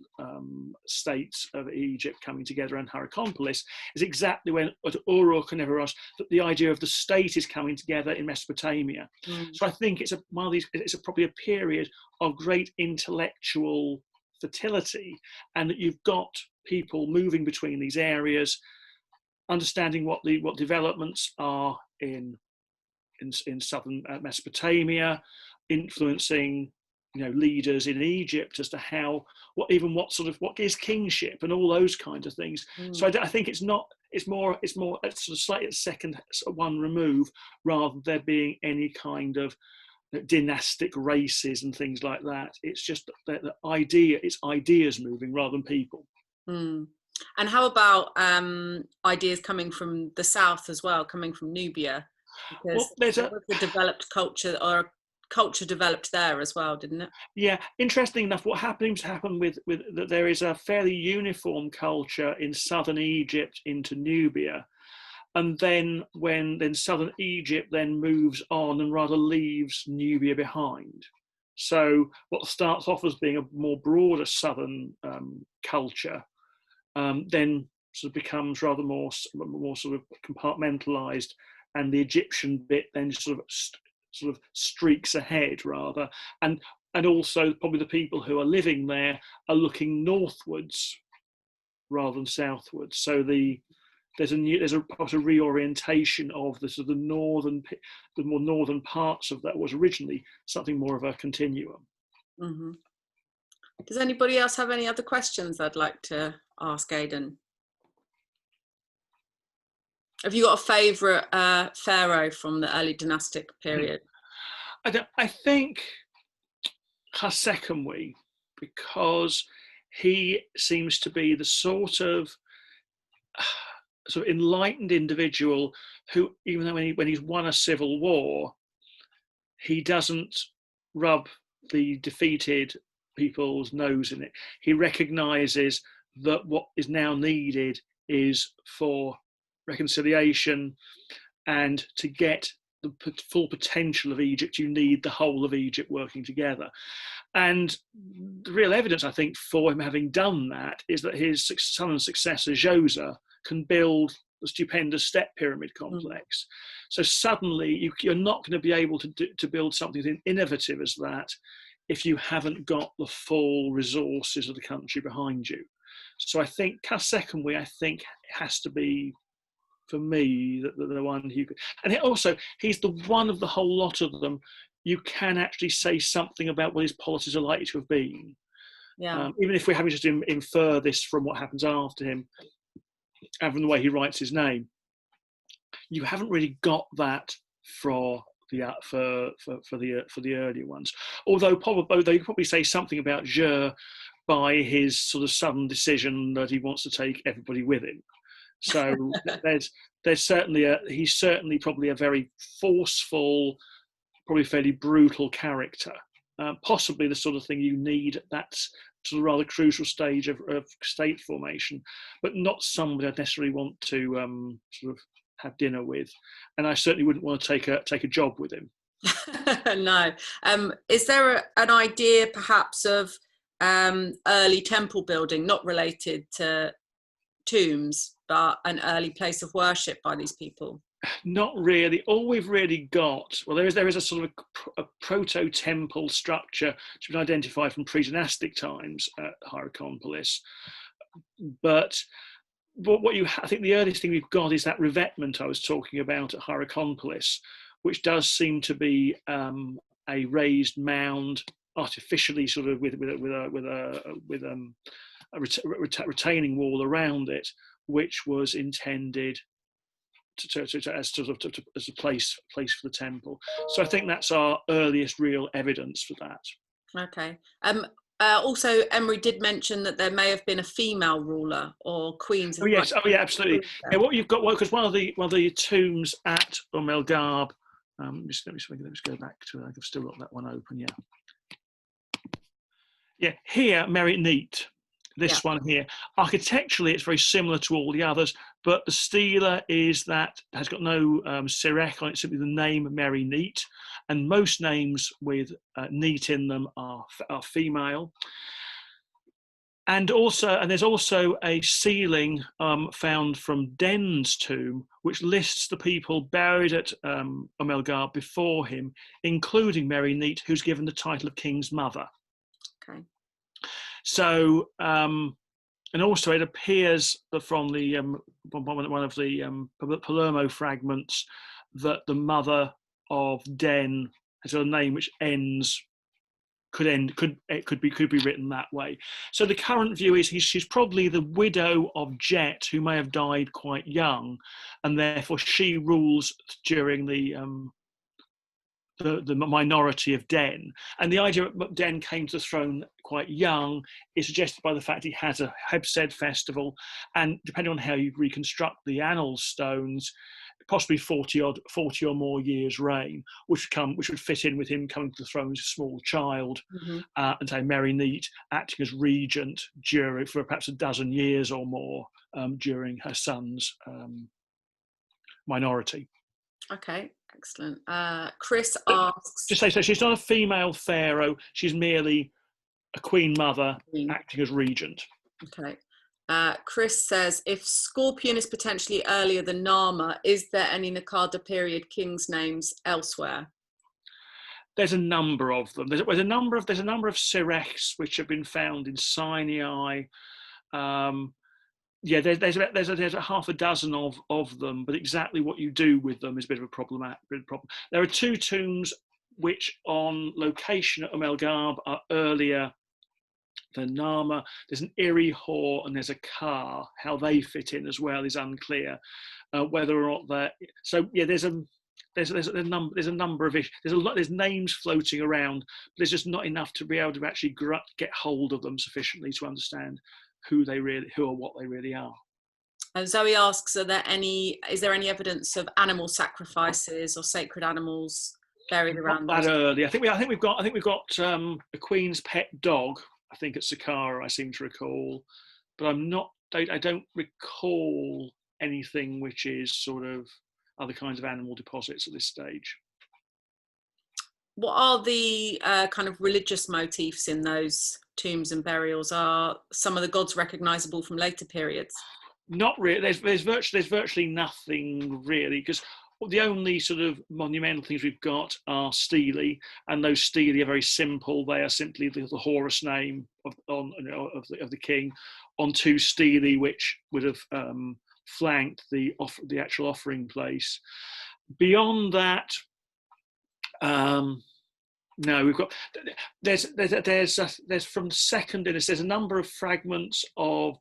states of Egypt coming together, and Hierakonpolis is exactly when at Uruk and everywhere else that the idea of the state is coming together in Mesopotamia. So I think it's probably a period of great intellectual fertility, and that you've got people moving between these areas, understanding what developments are in southern Mesopotamia, influencing leaders in Egypt as to what is kingship and all those kinds of things. So I think it's more sort of slightly a second one remove, rather than there being any kind of dynastic races and things like that. It's just the idea, it's ideas moving rather than people. And how about ideas coming from the south as well, coming from Nubia? Because there was a developed culture, or a culture developed there as well, didn't it? Yeah, interesting enough, what happened with that there is a fairly uniform culture in southern Egypt into Nubia, and then when southern Egypt then moves on and rather leaves Nubia behind. So what starts off as being a more broader southern culture, then sort of becomes rather more sort of compartmentalized, and the Egyptian bit then sort of streaks ahead rather, and also probably the people who are living there are looking northwards rather than southwards. So there's a reorientation of the sort of the more northern parts of that was originally something more of a continuum. Does anybody else have any other questions I'd like to ask Aidan? Have you got a favourite pharaoh from the early dynastic period? I think Hasekemwe, because he seems to be the sort of enlightened individual who, even though when he's won a civil war, he doesn't rub the defeated people's nose in it. He recognises that what is now needed is for reconciliation, and to get the full potential of Egypt, you need the whole of Egypt working together. And the real evidence, I think, for him having done that is that his son and successor, Djoser, can build the stupendous step pyramid complex. So suddenly you're not going to be able to build something as innovative as that if you haven't got the full resources of the country behind you. So I think Hasekemwe, has to be, for me, the one who could. And also, he's the one of the whole lot of them you can actually say something about what his policies are likely to have been. Yeah. Even if we're having to infer this from what happens after him, and from the way he writes his name, you haven't really got that for the earlier ones. Although they could probably say something about Djoser by his sort of sudden decision that he wants to take everybody with him. So there's certainly he's certainly probably a very forceful, probably fairly brutal character. Possibly the sort of thing you need at that sort of rather crucial stage of state formation, but not somebody I'd necessarily want to sort of have dinner with, and I certainly wouldn't want to take a job with him. No. Is there an idea perhaps of early temple building, not related to tombs, but an early place of worship by these people? Not really. All we've really got, well, there is a sort of a proto-temple structure which has been identified from pre-dynastic times at Hierakonpolis, but I think the earliest thing we've got is that revetment I was talking about at Hierakonpolis, which does seem to be a raised mound, artificially sort of with a retaining wall around it, which was intended as a place for the temple. So I think that's our earliest real evidence for that. Okay. Also, Emery did mention that there may have been a female ruler or queens. Oh yes, oh yeah, absolutely. Yeah, what you've got, because one of the tombs at El Garb. Let me just go back to it. I've still got that one open. Yeah. Here, Merit Neat. This one here. Architecturally, it's very similar to all the others, but the stela has got no sirek on it, simply the name Mary Neat, and most names with Neat in them are female. And there's also a ceiling found from Den's tomb, which lists the people buried at Omelgar before him, including Mary Neat, who's given the title of King's Mother. Okay. So, and also it appears that from the one of the Palermo fragments that the mother of Den has a name which could be written that way. So the current view is she's probably the widow of Jet, who may have died quite young, and therefore she rules during the minority of Den. And the idea that Den came to the throne quite young is suggested by the fact he has a Hebsed festival, and depending on how you reconstruct the annals stones, possibly 40 or more years reign, which would fit in with him coming to the throne as a small child, and say Mary Neat acting as regent for perhaps a dozen years or more during her son's minority. Okay, excellent. Chris asks... Just say so, she's not a female pharaoh, she's merely a queen mother acting as regent. Okay. Chris says, if Scorpion is potentially earlier than Nama, is there any Naqada period kings' names elsewhere? There's a number of them. There's a number of Sireks which have been found in Sinai. Yeah, there's a half a dozen of them, but exactly what you do with them is a bit of a problem. There are two tombs which, on location at Omelgarb, are earlier than Nama. There's an Iri Hor and there's a Ka. How they fit in as well is unclear. Whether or not that. So yeah, there's a number of issues. There's names floating around, but there's just not enough to be able to actually get hold of them sufficiently to understand who or what they really are. And Zoe asks, is there any evidence of animal sacrifices or sacred animals buried around? Not that early. I think we've got a queen's pet dog, I think at Saqqara, I seem to recall, but I don't recall anything which is sort of other kinds of animal deposits at this stage. What are the kind of religious motifs in those tombs and burials? Are some of the gods recognizable from later periods? Not really. There's virtually nothing really, because the only sort of monumental things we've got are stelae, and those stelae are very simple. They are simply the Horus name of the king on two stelae which would have flanked the actual offering place. Beyond that, no, we've got there's from the second dynasty. There's a number of fragments of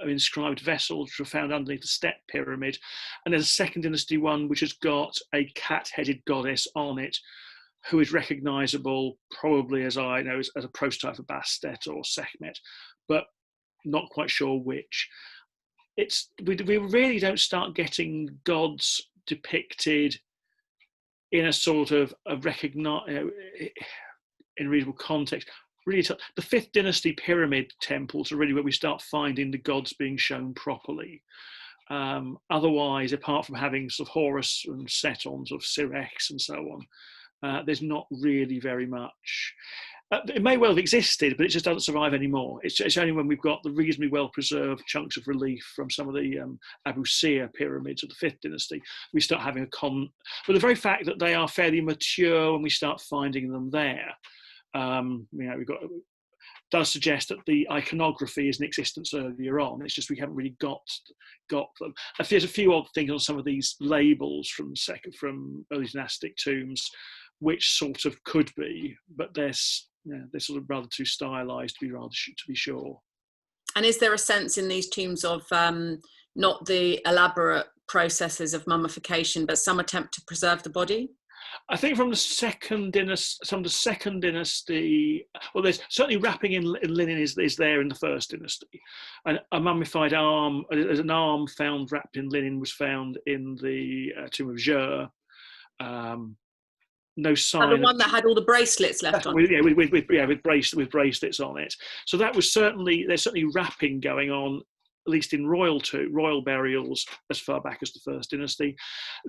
inscribed vessels which were found underneath the step pyramid, and there's a second dynasty one which has got a cat-headed goddess on it, who is recognisable probably as a prototype of Bastet or Sekhmet, but not quite sure which. We really don't start getting gods depicted in a sort of in reasonable context. Really, the 5th dynasty pyramid temples are really where we start finding the gods being shown properly. Otherwise, apart from having sort of Horus and Set on sort of Sireks and so on, there's not really very much. It may well have existed, but it just doesn't survive anymore. It's only when we've got the reasonably well-preserved chunks of relief from some of the Abu Sir pyramids of the 5th dynasty, we start having but the very fact that they are fairly mature when we start finding them there, does suggest that the iconography is in existence earlier on. It's just we haven't really got them. There's a few odd things on some of these labels from early dynastic tombs, which sort of could be, but they're sort of rather too stylized to be sure. And is there a sense in these tombs of not the elaborate processes of mummification, but some attempt to preserve the body? I think from the second dynasty, well, there's certainly wrapping in linen is there in the 1st dynasty, and a mummified arm, there's an arm found wrapped in linen, was found in the tomb of Jur. No sign. The one that had all the bracelets left on. With bracelets on it. So that was there's certainly wrapping going on at least in royal burials as far back as the First Dynasty.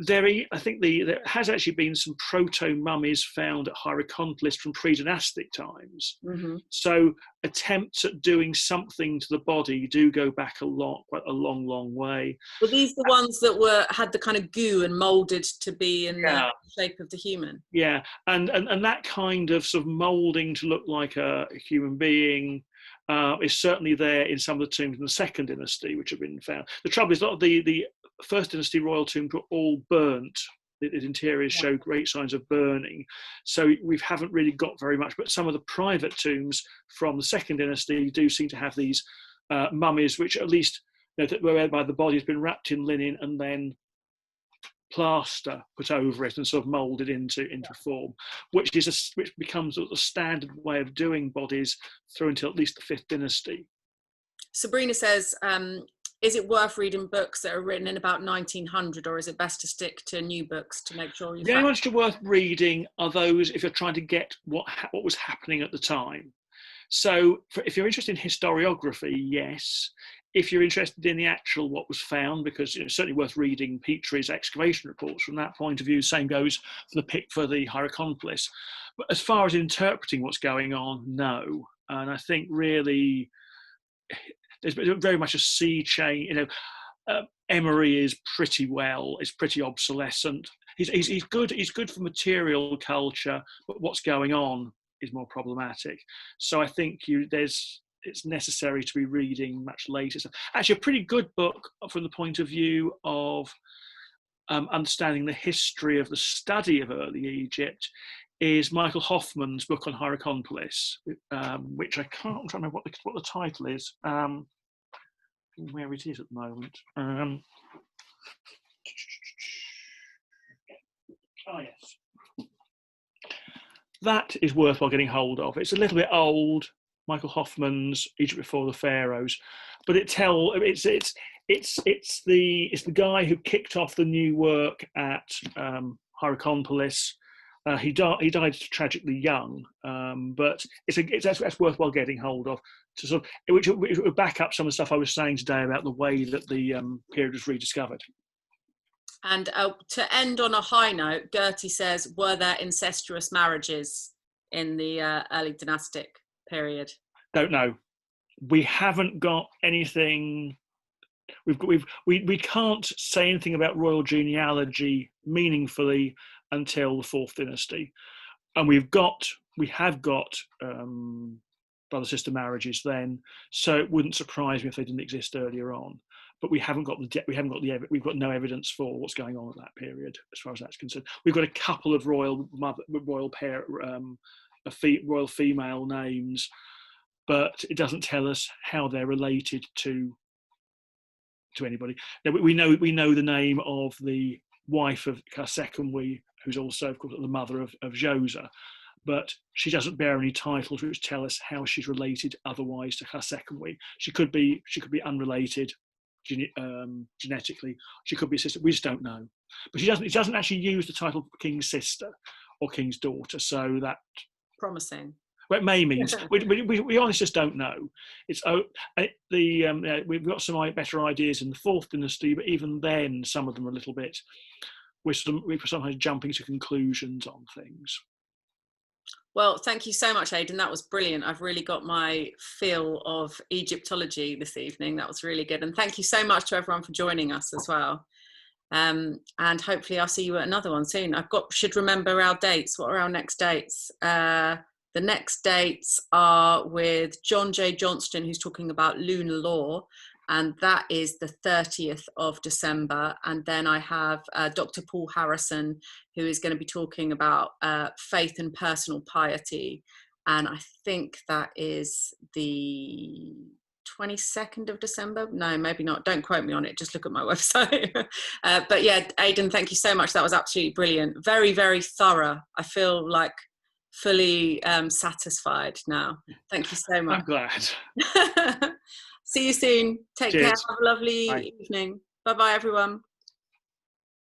I think there has actually been some proto-mummies found at Hierakonpolis from pre-dynastic times. Mm-hmm. So attempts at doing something to the body do go back quite a long way. Were these the ones that had the kind of goo and moulded to be in the shape of the human? Yeah, and that kind of sort of moulding to look like a human being is certainly there in some of the tombs in the Second Dynasty, which have been found. The trouble is, a lot of the First Dynasty royal tombs were all burnt. The interiors show great signs of burning, so we haven't really got very much. But some of the private tombs from the Second Dynasty do seem to have these mummies, which at least, whereby the body has been wrapped in linen and then plaster put over it and sort of moulded into form, which becomes the standard way of doing bodies through until at least the Fifth Dynasty. Sabrina says, is it worth reading books that are written in about 1900, or is it best to stick to new books to make sure you... The only ones worth reading are those if you're trying to get what was happening at the time. So if you're interested in historiography, yes. If you're interested in the actual what was found, because it's certainly worth reading Petrie's excavation reports from that point of view. Same goes for the Hierakonpolis. But as far as interpreting what's going on, no. And I think really there's very much a sea change. Emery is pretty obsolescent. He's good for material culture, but what's going on is more problematic. So I think it's necessary to be reading much later stuff. Actually, a pretty good book from the point of view of understanding the history of the study of early Egypt is Michael Hoffman's book on Hierakonpolis, which I'm trying to remember what the title is, where it is at the moment. Yes. That is worthwhile getting hold of. It's a little bit old, Michael Hoffman's Egypt Before the Pharaohs, but it's the guy who kicked off the new work at Hierakonpolis. He died tragically young, but that's worthwhile getting hold of, to sort of, which would back up some of the stuff I was saying today about the way that the period was rediscovered. And to end on a high note, Gertie says, were there incestuous marriages in the early dynastic period? Don't know. We haven't got anything. We can't say anything about royal genealogy meaningfully until the Fourth Dynasty, and we have got brother-sister marriages then. So it wouldn't surprise me if they didn't exist earlier on. But we've got no evidence for what's going on at that period as far as that's concerned. We've got a couple of royal female names, but it doesn't tell us how they're related to anybody. Now, we know the name of the wife of Khafre, who's also, of course, the mother of Djoser, but she doesn't bear any titles which tell us how she's related otherwise to Khafre. She could be unrelated genetically. She could be a sister. We just don't know. But she doesn't actually use the title king's sister or king's daughter. So that promising. Well, it may mean we honestly just don't know. We've got some better ideas in the Fourth Dynasty, but even then, some of them are a little bit. We're sometimes jumping to conclusions on things. Well, thank you so much, Aidan. That was brilliant. I've really got my feel of Egyptology this evening. That was really good. And thank you so much to everyone for joining us as well. And hopefully I'll see you at another one soon. Should remember our dates. What are our next dates? The next dates are with John J. Johnston, who's talking about lunar law. And that is the 30th of December. And then I have Dr. Paul Harrison, who is going to be talking about faith and personal piety. And I think that is the 22nd of December. No, maybe not. Don't quote me on it. Just look at my website. But yeah, Aidan, thank you so much. That was absolutely brilliant. Very, very thorough. I feel like fully satisfied now. Thank you so much. I'm glad. See you soon. Take Cheers. care. Have a lovely Bye. evening. Bye-bye, everyone.